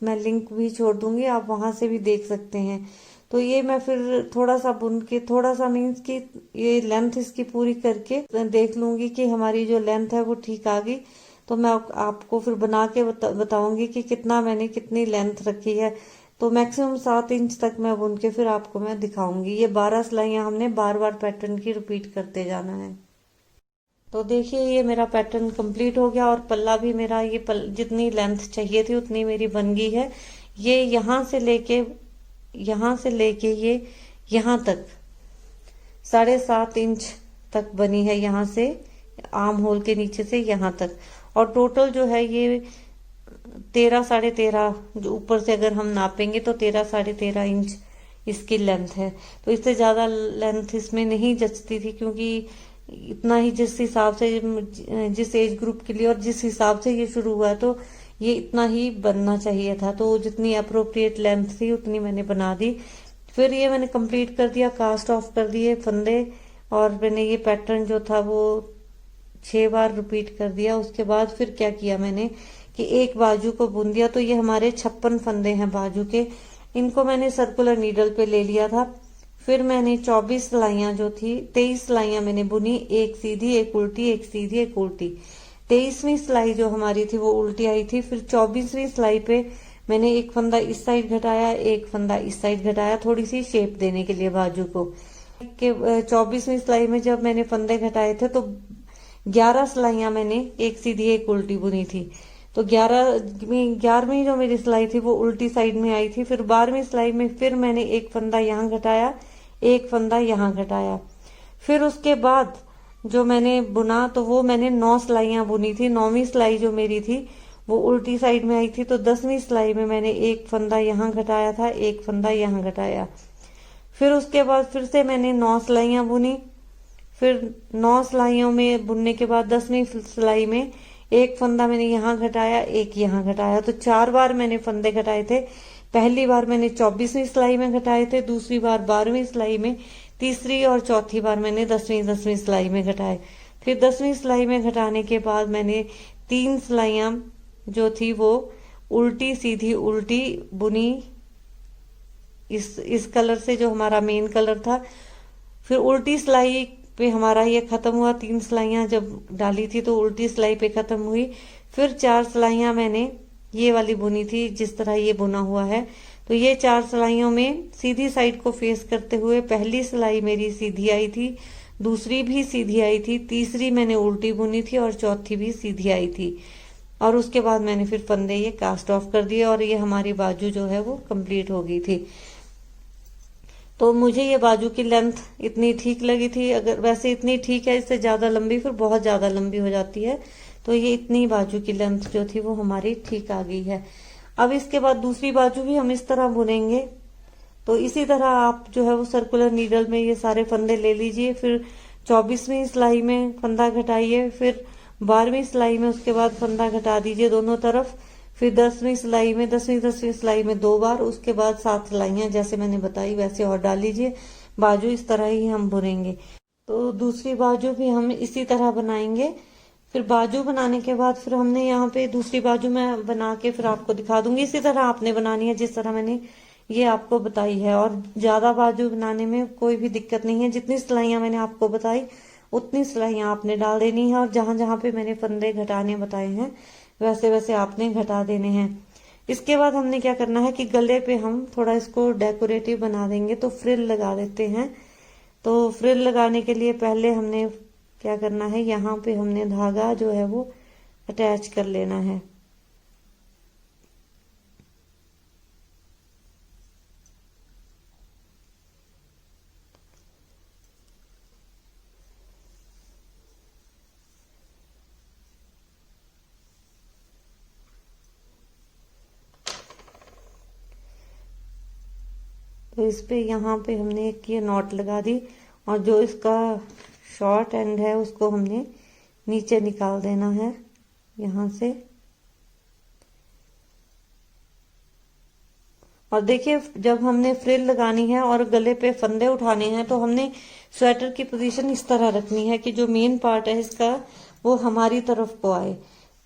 मैं लिंक भी छोड़ दूंगी, आप वहां से भी देख सकते हैं। तो ये मैं फिर थोड़ा सा बुन के, थोड़ा सा मीन्स की ये लेंथ इसकी पूरी करके देख लूंगी कि हमारी जो लेंथ है वो ठीक आ गई। तो मैं आपको फिर बना के बताऊंगी कि कितनी लेंथ रखी है। तो मैक्सिमम 7 इंच तक मैं बुन के फिर आपको मैं दिखाऊंगी। ये 12 सिलाइयां हमने बार बार पैटर्न की रिपीट करते जाना है। तो देखिए ये मेरा पैटर्न कंप्लीट हो गया, और पल्ला भी मेरा ये जितनी लेंथ चाहिए थी उतनी मेरी बन गई है। ये यहाँ से लेके ये यहाँ तक 7.5 इंच तक बनी है, यहाँ से आर्म होल के नीचे से यहाँ तक। और टोटल जो है ये 13 साढ़े 13, जो ऊपर से अगर हम नापेंगे तो 13 साढ़े 13 इंच इसकी लेंथ है। तो इससे ज्यादा लेंथ इसमें नहीं जचती थी, क्योंकि इतना ही जिस हिसाब से, जिस एज ग्रुप के लिए और जिस हिसाब से ये शुरू हुआ, तो ये इतना ही बनना चाहिए था। तो जितनी अप्रोप्रिएट लेंथ थी उतनी मैंने बना दी। फिर ये मैंने कंप्लीट कर दिया, कास्ट ऑफ कर दिए फंदे, और मैंने ये पैटर्न जो था वो 6 बार रिपीट कर दिया। उसके बाद फिर क्या किया मैंने कि एक बाजू को बुन दिया। तो ये हमारे 56 फंदे हैं बाजू के, इनको मैंने सर्कुलर नीडल पे ले लिया था। फिर मैंने 24 सिलाइयां जो थी, 23 सिलाइयां मैंने बुनी, एक सीधी एक उल्टी, एक सीधी एक उल्टी। 23वीं सिलाई जो हमारी थी वो उल्टी आई थी। फिर 24वीं सिलाई पे मैंने एक फंदा इस साइड घटाया, एक फंदा इस साइड घटाया, थोड़ी सी शेप देने के लिए बाजू को। 24वीं सिलाई में जब मैंने फंदे घटाए थे तो 11 सिलाइयां मैंने एक सीधी एक उल्टी बुनी थी। तो 11वीं जो मेरी सिलाई थी वो उल्टी साइड में आई थी। फिर 12वीं सिलाई में फिर मैंने एक फंदा यहाँ घटाया, एक फंदा यहाँ घटाया। फिर उसके बाद जो मैंने बुना तो वो मैंने 9 सिलाइयां बुनी थी। 9वीं सिलाई जो मेरी थी वो उल्टी साइड में आई थी, तो 10वीं सिलाई में मैंने एक फंदा यहाँ घटाया था, एक फंदा यहाँ घटाया। फिर उसके बाद फिर से मैंने 9 सिलाइयां बुनी। फिर 9 सिलाइयों में बुनने के बाद 10वीं सिलाई में एक फंदा मैंने यहाँ घटाया, एक यहाँ घटाया। तो 4 बार मैंने फंदे घटाए थे। पहली बार मैंने 24वीं सिलाई में घटाए थे, दूसरी बार 12वीं सिलाई में, तीसरी और चौथी बार मैंने 10वीं सिलाई में घटाए। फिर 10वीं सिलाई में घटाने के बाद मैंने 3 सिलाइयां जो थी वो उल्टी सीधी उल्टी बुनी, इस कलर से जो हमारा मेन कलर था। फिर उल्टी सिलाई पे हमारा ये खत्म हुआ। 3 सिलाइयां जब डाली थी तो उल्टी सिलाई पे खत्म हुई। फिर 4 सिलाइयां मैंने ये वाली बुनी थी, जिस तरह ये बुना हुआ है। तो ये 4 सिलाइयों में सीधी साइड को फेस करते हुए पहली सिलाई मेरी सीधी आई थी, दूसरी भी सीधी आई थी, तीसरी मैंने उल्टी बुनी थी और चौथी भी सीधी आई थी। और उसके बाद मैंने फिर फंदे ये कास्ट ऑफ कर दिए और ये हमारी बाजू जो है वो कंप्लीट हो गई थी। तो मुझे ये बाजू की लेंथ इतनी ठीक लगी थी। अगर वैसे इतनी ठीक है, इससे ज्यादा लंबी फिर बहुत ज्यादा लंबी हो जाती है। तो ये इतनी बाजू की लेंथ जो थी वो हमारी ठीक आ गई है। अब इसके बाद दूसरी बाजू भी हम इस तरह बुनेंगे। तो इसी तरह आप जो है वो सर्कुलर नीडल में ये सारे फंदे ले लीजिए। फिर 24वीं सिलाई में फंदा घटाइए, फिर 12वीं सिलाई में उसके बाद फंदा घटा दीजिए दोनों तरफ। फिर 10वीं सिलाई में 10वीं सिलाई में 2 बार, उसके बाद 7 सिलाइयां जैसे मैंने बताई वैसे और डाल लीजिए। बाजू इस तरह ही हम बुनेंगे। तो दूसरी बाजू भी हम इसी तरह बनाएंगे। फिर बाजू बनाने के बाद फिर हमने यहाँ पे दूसरी बाजू में बना के फिर आपको दिखा दूंगी। इसी तरह आपने बनानी है जिस तरह मैंने ये आपको बताई है। और ज्यादा बाजू बनाने में कोई भी दिक्कत नहीं है। जितनी सिलाइयां मैंने आपको बताई उतनी सिलाइयां आपने डाल देनी है। और जहां जहां पे मैंने फंदे घटाने बताए हैं वैसे वैसे आपने घटा देने हैं। इसके बाद हमने क्या करना है कि गले पे हम थोड़ा इसको डेकोरेटिव बना देंगे, तो फ्रिल लगा देते हैं। तो फ्रिल लगाने के लिए पहले हमने क्या करना है, यहाँ पे हमने धागा जो है वो अटैच कर लेना है। तो इस पे यहाँ पे हमने एक ये नॉट लगा दी और जो इसका शॉर्ट एंड है उसको हमने नीचे निकाल देना है यहाँ से। और देखिए जब हमने फ्रिल लगानी है और गले पे फंदे उठाने हैं तो हमने स्वेटर की पोजीशन इस तरह रखनी है कि जो मेन पार्ट है इसका वो हमारी तरफ को आए।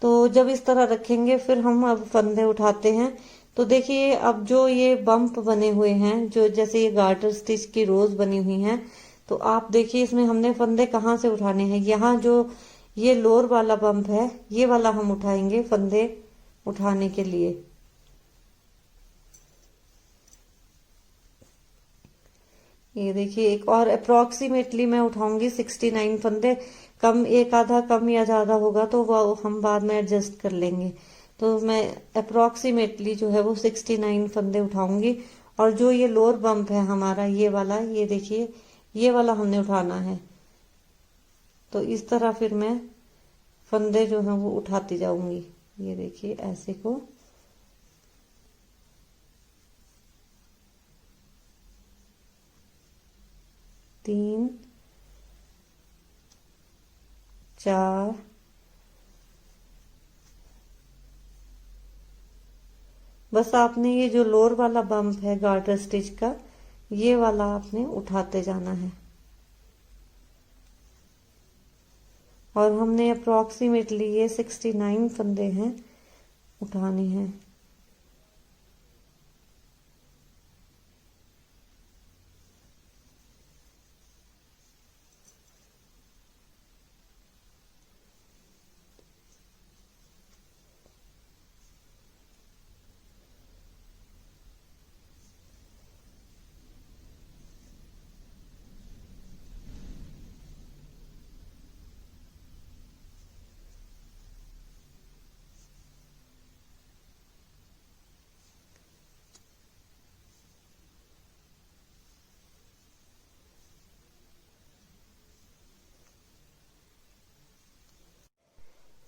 तो जब इस तरह रखेंगे फिर हम अब फंदे उठाते हैं। तो देखिए अब जो ये बम्प बने हुए हैं, जो जैसे ये गार्टर स्टिच की रोज बनी हुई हैं, तो आप देखिए इसमें हमने फंदे कहाँ से उठाने हैं। यहाँ जो ये लोअर वाला बम्प है ये वाला हम उठाएंगे फंदे उठाने के लिए। ये देखिए एक और अप्रोक्सीमेटली मैं उठाऊंगी 69 फंदे। कम एक आधा कम या ज्यादा होगा तो वो हम बाद में एडजस्ट कर लेंगे। तो मैं अप्रोक्सीमेटली जो है वो 69 फंदे उठाऊंगी। और जो ये लोअर बम्प है हमारा ये वाला, ये देखिए ये वाला हमने उठाना है। तो इस तरह फिर मैं फंदे जो है वो उठाती जाऊंगी। ये देखिए ऐसे को। तीन, चार, बस आपने ये जो लोअर वाला बम्प है गार्टर स्टिच का ये वाला आपने उठाते जाना है। और हमने अप्रोक्सीमेटली ये 69 फंदे हैं उठाने हैं।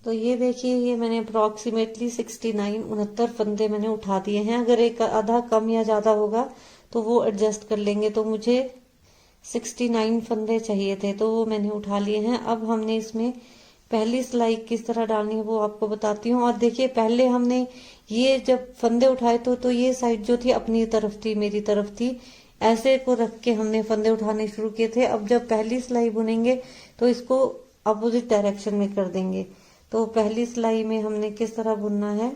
तो ये देखिए, ये मैंने अप्रोक्सीमेटली 69 फंदे मैंने उठा दिए हैं। अगर एक आधा कम या ज्यादा होगा तो वो एडजस्ट कर लेंगे। तो मुझे 69 फंदे चाहिए थे, तो वो मैंने उठा लिए हैं। अब हमने इसमें पहली सिलाई किस तरह डालनी है वो आपको बताती हूँ। और देखिए, पहले हमने ये जब फंदे उठाए तो ये साइड जो थी अपनी तरफ थी, मेरी तरफ थी। ऐसे को रख के हमने फंदे उठाने शुरू किए थे। अब जब पहली सिलाई बुनेंगे तो इसको अपोजिट डायरेक्शन में कर देंगे। तो पहली सिलाई में हमने किस तरह बुनना है,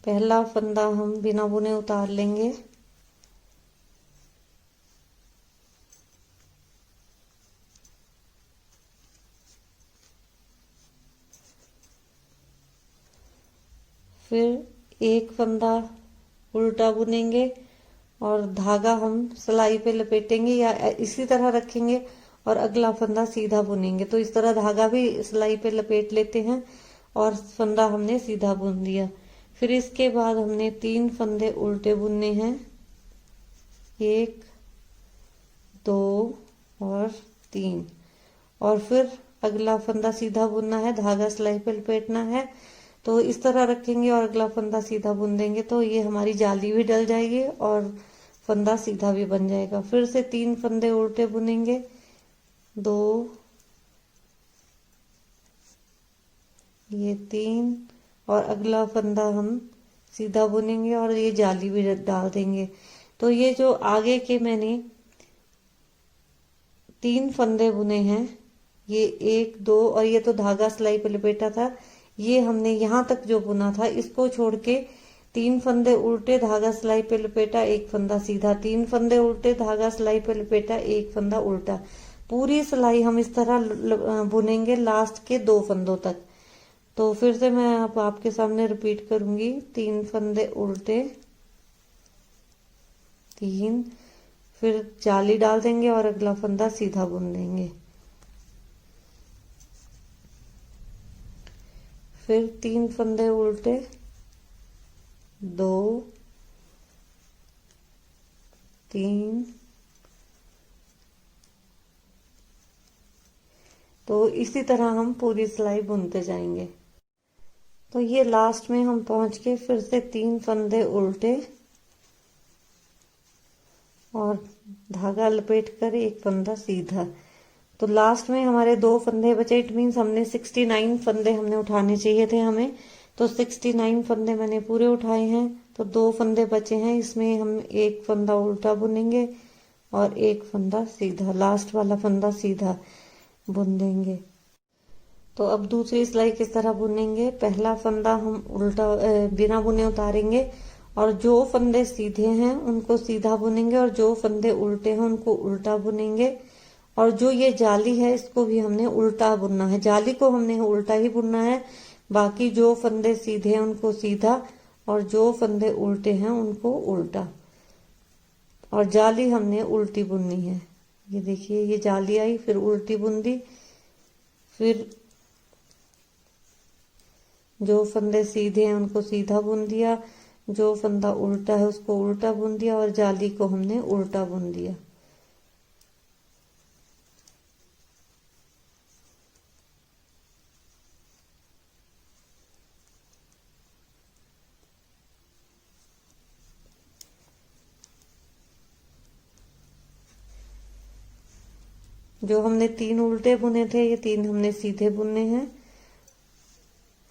पहला फंदा हम बिना बुने उतार लेंगे। फिर एक फंदा उल्टा बुनेंगे और धागा हम सिलाई पे लपेटेंगे या इसी तरह रखेंगे और अगला फंदा सीधा बुनेंगे। तो इस तरह धागा भी सिलाई पे लपेट लेते हैं और फंदा हमने सीधा बुन दिया। फिर इसके बाद हमने 3 फंदे उल्टे बुनने हैं, 1 2 और 3। और फिर अगला फंदा सीधा बुनना है, धागा सिलाई पे लपेटना है। तो इस तरह रखेंगे और अगला फंदा सीधा बुन देंगे। तो ये हमारी जाली भी डल जाएगी और फंदा सीधा भी बन जाएगा। फिर से 3 फंदे उल्टे बुनेंगे, 2, ये 3 और अगला फंदा हम सीधा बुनेंगे और ये जाली भी डाल देंगे। तो ये जो आगे के मैंने 3 फंदे बुने हैं, ये 1 2 और ये तो धागा सिलाई पे लपेटा था, ये हमने यहाँ तक जो बुना था इसको छोड़ के 3 फंदे उल्टे, धागा सिलाई पे लपेटा, 1 फंदा सीधा, 3 फंदे उल्टे, धागा सिलाई पे लपेटा, 1 फंदा उल्टा। पूरी सिलाई हम इस तरह बुनेंगे लास्ट के 2 फंदों तक। तो फिर से मैं अब आपके सामने रिपीट करूंगी, 3 फंदे उल्टे, 3, फिर जाली डाल देंगे और अगला फंदा सीधा बुन देंगे। फिर 3 फंदे उल्टे, 2 3। तो इसी तरह हम पूरी सिलाई बुनते जाएंगे। तो ये लास्ट में हम पहुंच के फिर से 3 फंदे उल्टे और धागा लपेट कर 1 फंदा सीधा। तो लास्ट में हमारे 2 फंदे बचे। इट मीन्स हमने 69 फंदे हमने उठाने चाहिए थे हमें। तो 69 फंदे मैंने पूरे उठाए हैं। तो 2 फंदे बचे हैं, इसमें हम 1 फंदा उल्टा बुनेंगे और 1 फंदा सीधा, लास्ट वाला फंदा सीधा बुन देंगे। तो अब दूसरी सिलाई किस तरह बुनेंगे, पहला फंदा हम उल्टा बिना बुने उतारेंगे और जो फंदे सीधे हैं उनको सीधा बुनेंगे और जो फंदे उल्टे हैं उनको उल्टा बुनेंगे। और जो ये जाली है इसको भी हमने उल्टा बुनना है, जाली को हमने उल्टा ही बुनना है। बाकी जो फंदे सीधे हैं उनको सीधा और जो फंदे उल्टे हैं उनको उल्टा। और जाली हमने उल्टी बुननी है। ये देखिए, ये जाली आई, फिर उल्टी बुन दी, फिर जो फंदे सीधे हैं उनको सीधा बुन दिया, जो फंदा उल्टा है उसको उल्टा बुन दिया और जाली को हमने उल्टा बुन दिया। जो हमने 3 उल्टे बुने थे, ये 3 हमने सीधे बुनने हैं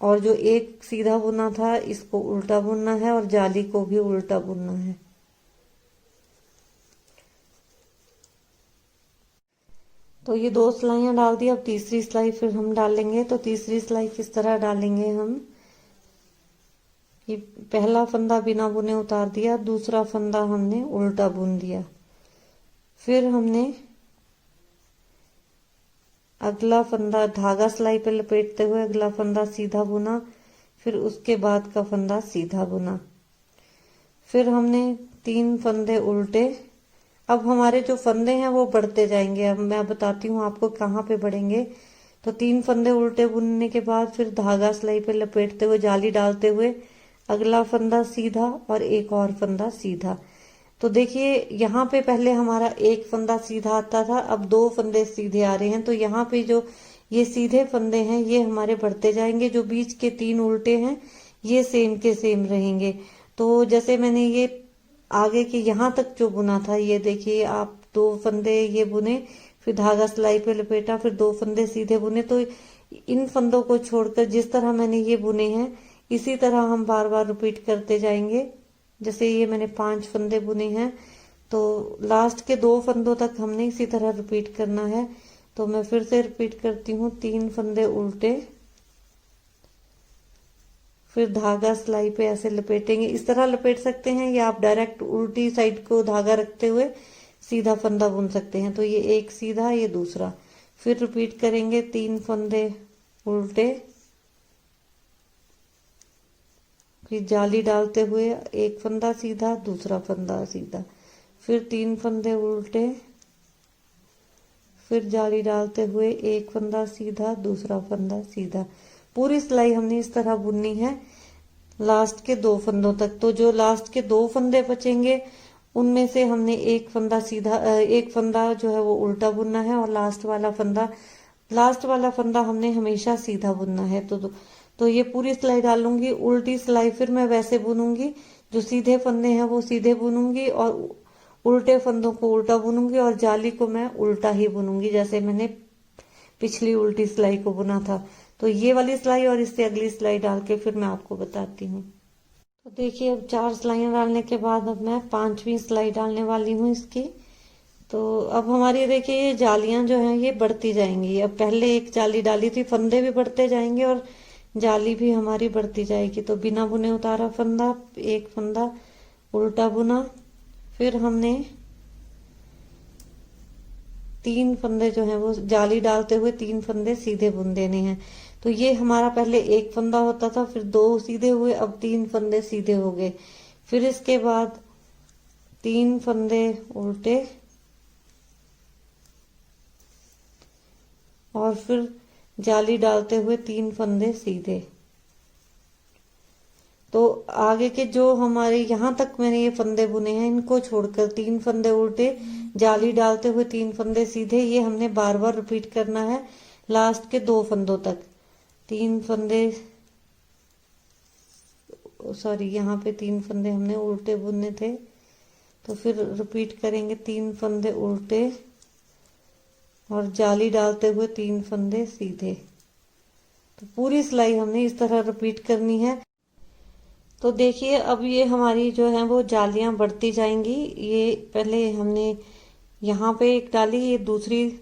और जो 1 सीधा बुना था इसको उल्टा बुनना है और जाली को भी उल्टा बुनना है। तो ये 2 सिलाइयां डाल दी। अब तीसरी सिलाई फिर हम डालेंगे। तो तीसरी सिलाई किस तरह डालेंगे हम, ये पहला फंदा बिना बुने उतार दिया, दूसरा फंदा हमने उल्टा बुन दिया, फिर हमने अगला फंदा धागा सिलाई पे लपेटते हुए अगला फंदा सीधा बुना, फिर उसके बाद का फंदा सीधा बुना, फिर हमने 3 फंदे उल्टे। अब हमारे जो फंदे हैं वो बढ़ते जाएंगे। अब मैं बताती हूँ आपको कहाँ पे बढ़ेंगे। तो 3 फंदे उल्टे बुनने के बाद फिर धागा सिलाई पे लपेटते हुए जाली डालते हुए अगला फंदा सीधा और एक और फंदा सीधा। तो देखिए, यहाँ पे पहले हमारा 1 फंदा सीधा आता था, अब 2 फंदे सीधे आ रहे हैं। तो यहाँ पे जो ये सीधे फंदे हैं, ये हमारे बढ़ते जाएंगे। जो बीच के 3 उल्टे हैं ये सेम के सेम रहेंगे। तो जैसे मैंने ये आगे के यहाँ तक जो बुना था, ये देखिए आप 2 फंदे ये बुने, फिर धागा सिलाई पे लपेटा, फिर 2 फंदे सीधे बुने। तो इन फंदों को छोड़कर जिस तरह मैंने ये बुने हैं इसी तरह हम बार बार रिपीट करते जाएंगे। जैसे ये मैंने 5 फंदे बुने हैं, तो लास्ट के 2 फंदों तक हमने इसी तरह रिपीट करना है। तो मैं फिर से रिपीट करती हूँ, 3 फंदे उल्टे, फिर धागा सिलाई पे ऐसे लपेटेंगे। इस तरह लपेट सकते हैं या आप डायरेक्ट उल्टी साइड को धागा रखते हुए सीधा फंदा बुन सकते हैं। तो ये एक सीधा, ये दूसरा, फिर रिपीट करेंगे, 3 फंदे उल्टे, फिर जाली डालते हुए एक फंदा सीधा, दूसरा फंदा सीधा, फिर 3 फंदे उल्टे, फिर जाली डालते हुए एक फंदा सीधा, दूसरा फंदा सीधा। पूरी सिलाई हमने इस तरह बुननी है लास्ट के 2 फंदों तक। तो जो लास्ट के 2 फंदे बचेंगे उनमें से हमने एक फंदा सीधा, एक फंदा जो है वो उल्टा बुनना है, और लास्ट वाला फंदा हमने हमेशा सीधा बुनना है। तो ये पूरी सिलाई डालूंगी। उल्टी सिलाई फिर मैं वैसे बुनूंगी, जो सीधे फंदे हैं वो सीधे बुनूंगी और उल्टे फंदों को उल्टा बुनूंगी, और जाली को मैं उल्टा ही बुनूंगी जैसे मैंने पिछली उल्टी सिलाई को बुना था। तो ये वाली सिलाई और इससे अगली सिलाई डाल के फिर मैं आपको बताती हूँ। तो देखिए अब 4 सिलाइयां डालने के बाद अब मैं 5वीं सिलाई डालने वाली हूँ इसकी। तो अब हमारी देखिए ये जालियां जो हैं ये बढ़ती जाएंगी। अब पहले एक जाली डाली थी, फंदे भी बढ़ते जाएंगे और जाली भी हमारी बढ़ती जाएगी। तो बिना बुने उतारा फंदा, एक फंदा उल्टा बुना, फिर हमने 3 फंदे जो हैं वो जाली डालते हुए 3 फंदे सीधे बुन देने हैं। तो ये हमारा पहले एक फंदा होता था, फिर 2 सीधे हुए, अब 3 फंदे सीधे हो गए। फिर इसके बाद 3 फंदे उल्टे, और फिर जाली डालते हुए 3 फंदे सीधे। तो आगे के जो हमारे यहाँ तक मैंने ये फंदे बुने हैं इनको छोड़कर 3 फंदे उल्टे, जाली डालते हुए 3 फंदे सीधे, ये हमने बार बार रिपीट करना है लास्ट के 2 फंदों तक। 3 फंदे, सॉरी यहाँ पे 3 फंदे हमने उल्टे बुनने थे, तो फिर रिपीट करेंगे 3 फंदे उल्टे और जाली डालते हुए 3 फंदे सीधे। तो पूरी सिलाई हमने इस तरह रिपीट करनी है। तो देखिए अब ये हमारी जो है वो जालियां बढ़ती जाएंगी। ये पहले हमने यहाँ पे एक डाली, ये दूसरी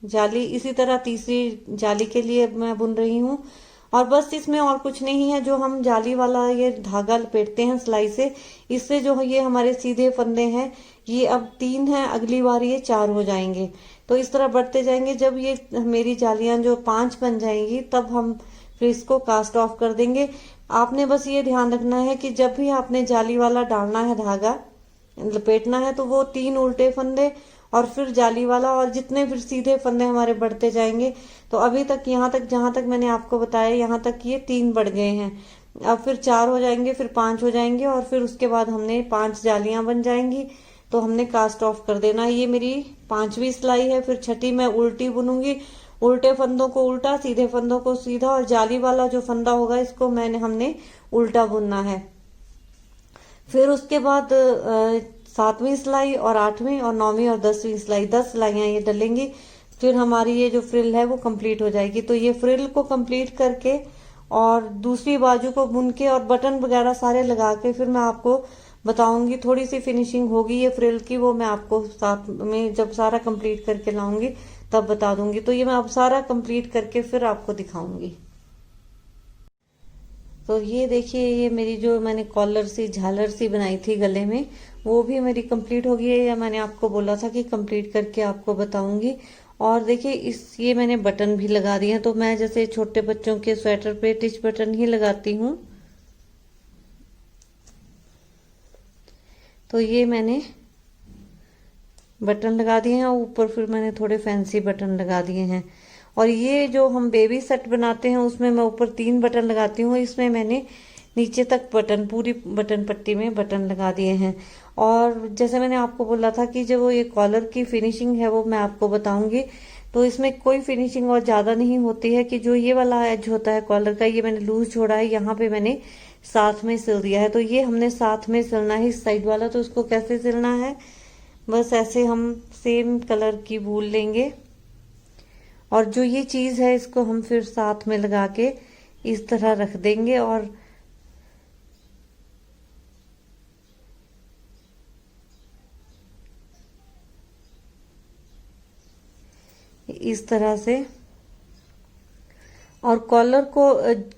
जाली, इसी तरह तीसरी जाली के लिए मैं बुन रही हूँ। और बस इसमें और कुछ नहीं है, जो हम जाली वाला ये धागा लपेटते हैं सिलाई से, इससे जो ये हमारे सीधे फंदे हैं ये अब 3 हैं, अगली बार ये 4 हो जाएंगे। तो इस तरह बढ़ते जाएंगे। जब ये मेरी जालियां जो 5 बन जाएंगी तब हम फिर इसको कास्ट ऑफ कर देंगे। आपने बस ये ध्यान रखना है कि जब भी आपने जाली वाला डालना है धागा लपेटना है तो वो 3 उल्टे फंदे और फिर जाली वाला, और जितने फिर सीधे फंदे हमारे बढ़ते जाएंगे। तो अभी तक यहाँ तक जहां तक मैंने आपको बताया यहाँ तक ये 3 बढ़ गए हैं। अब फिर 4 हो जाएंगे, फिर 5 हो जाएंगे, और फिर उसके बाद हमने 5 जालियां बन जाएंगी। तो हमने कास्ट ऑफ कर देना। ये मेरी 5वीं सिलाई है। फिर छठी मैं उल्टी बुनूंगी, उल्टे फंदों को उल्टा, सीधे फंदों को सीधा, और जाली वाला जो फंदा होगा इसको हमने उल्टा बुनना है। फिर उसके बाद 7वीं सिलाई और 8वीं और 9वीं और 10वीं सिलाई, 10 सिलाइयां ये डलेंगी। फिर हमारी ये जो फ्रिल है वो कंप्लीट हो जाएगी। तो ये फ्रिल को कंप्लीट करके और दूसरी बाजू को बुन के और बटन वगैरह सारे लगा के फिर मैं आपको बताऊंगी। थोड़ी सी फिनिशिंग होगी ये फ्रिल की, वो मैं आपको साथ में जब सारा कंप्लीट करके लाऊंगी तब बता दूंगी। तो ये मैं अब सारा कंप्लीट करके फिर आपको दिखाऊंगी। तो ये देखिए ये मेरी जो मैंने कॉलर सी झालर सी बनाई थी गले में, वो भी मेरी कंप्लीट हो गई है, या मैंने आपको बोला था कि कंप्लीट करके आपको बताऊंगी। और देखिए ये मैंने बटन भी लगा दिए हैं। तो मैं जैसे छोटे बच्चों के स्वेटर पे टिच बटन ही लगाती हूँ, तो ये मैंने बटन लगा दिए हैं। और ऊपर फिर मैंने थोड़े फैंसी बटन लगा दिए हैं। और ये जो हम बेबी सेट बनाते हैं उसमें मैं ऊपर 3 बटन लगाती हूँ, इसमें मैंने नीचे तक बटन, पूरी बटन पट्टी में बटन लगा दिए हैं। और जैसे मैंने आपको बोला था कि जब वो ये कॉलर की फिनिशिंग है वो मैं आपको बताऊंगी। तो इसमें कोई फिनिशिंग और ज़्यादा नहीं होती है। कि जो ये वाला एज होता है कॉलर का, ये मैंने लूज छोड़ा है, यहाँ पे मैंने साथ में सिल दिया है। तो ये हमने साथ में सिलना है इस साइड वाला। तो उसको कैसे सिलना है, बस ऐसे हम सेम कलर की वूल लेंगे और जो ये चीज़ है इसको हम फिर साथ में लगा के इस तरह रख देंगे और इस तरह से। और कॉलर को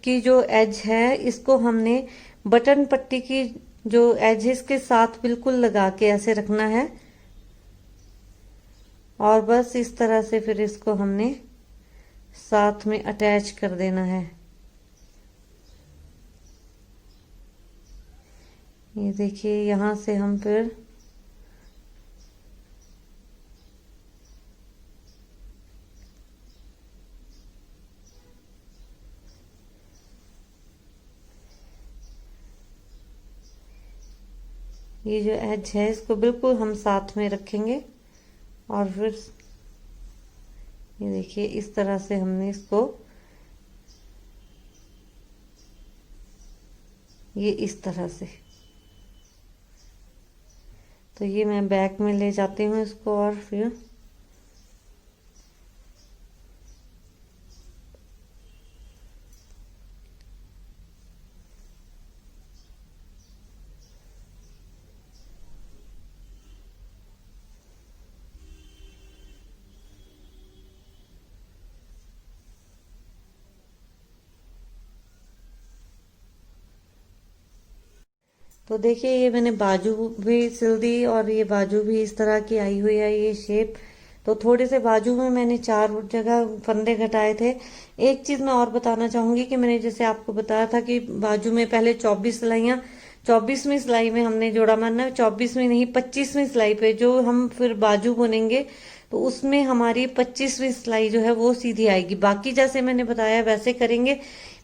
की जो एज है इसको हमने बटन पट्टी की जो एज है इसके साथ बिल्कुल लगा के ऐसे रखना है और बस इस तरह से फिर इसको हमने साथ में अटैच कर देना है। ये देखिए यहाँ से हम फिर ये जो एज है इसको बिल्कुल हम साथ में रखेंगे और फिर ये देखिए इस तरह से हमने इसको ये इस तरह से। तो ये मैं बैक में ले जाती हूँ इसको और फिर तो देखिए ये मैंने बाजू भी सिल दी और ये बाजू भी इस तरह की आई हुई है ये शेप। तो थोड़े से बाजू में मैंने 4 जगह फंदे घटाए थे। एक चीज मैं और बताना चाहूंगी कि मैंने जैसे आपको बताया था कि बाजू में पहले 24 सिलाइयां, 24वीं सिलाई में हमने जोड़ा मारना, 24वीं नहीं 25वीं सिलाई पे जो हम फिर बाजू बुनेंगे तो उसमें हमारी 25वीं सिलाई जो है वो सीधी आएगी। बाकी जैसे मैंने बताया वैसे करेंगे,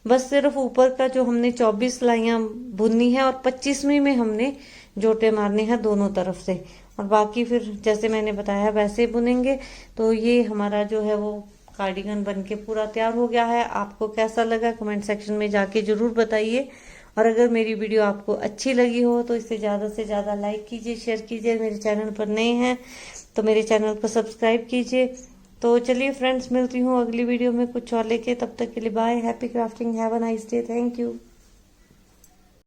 बस सिर्फ ऊपर का जो हमने 24 सिलाइयां बुननी है और 25वीं में हमने जोटे मारने हैं दोनों तरफ से और बाकी फिर जैसे मैंने बताया वैसे बुनेंगे। तो ये हमारा जो है वो कार्डिगन बनके पूरा तैयार हो गया है। आपको कैसा लगा कमेंट सेक्शन में जाके जरूर बताइए और अगर मेरी वीडियो आपको अच्छी लगी हो तो इसे ज़्यादा से ज़्यादा लाइक कीजिए, शेयर कीजिए। मेरे चैनल पर नए हैं तो मेरे चैनल को सब्सक्राइब कीजिए। तो चलिए फ्रेंड्स, मिलती हूँ अगली वीडियो में कुछ और लेके। तब तक के लिए bye, happy crafting, have a nice day, thank you.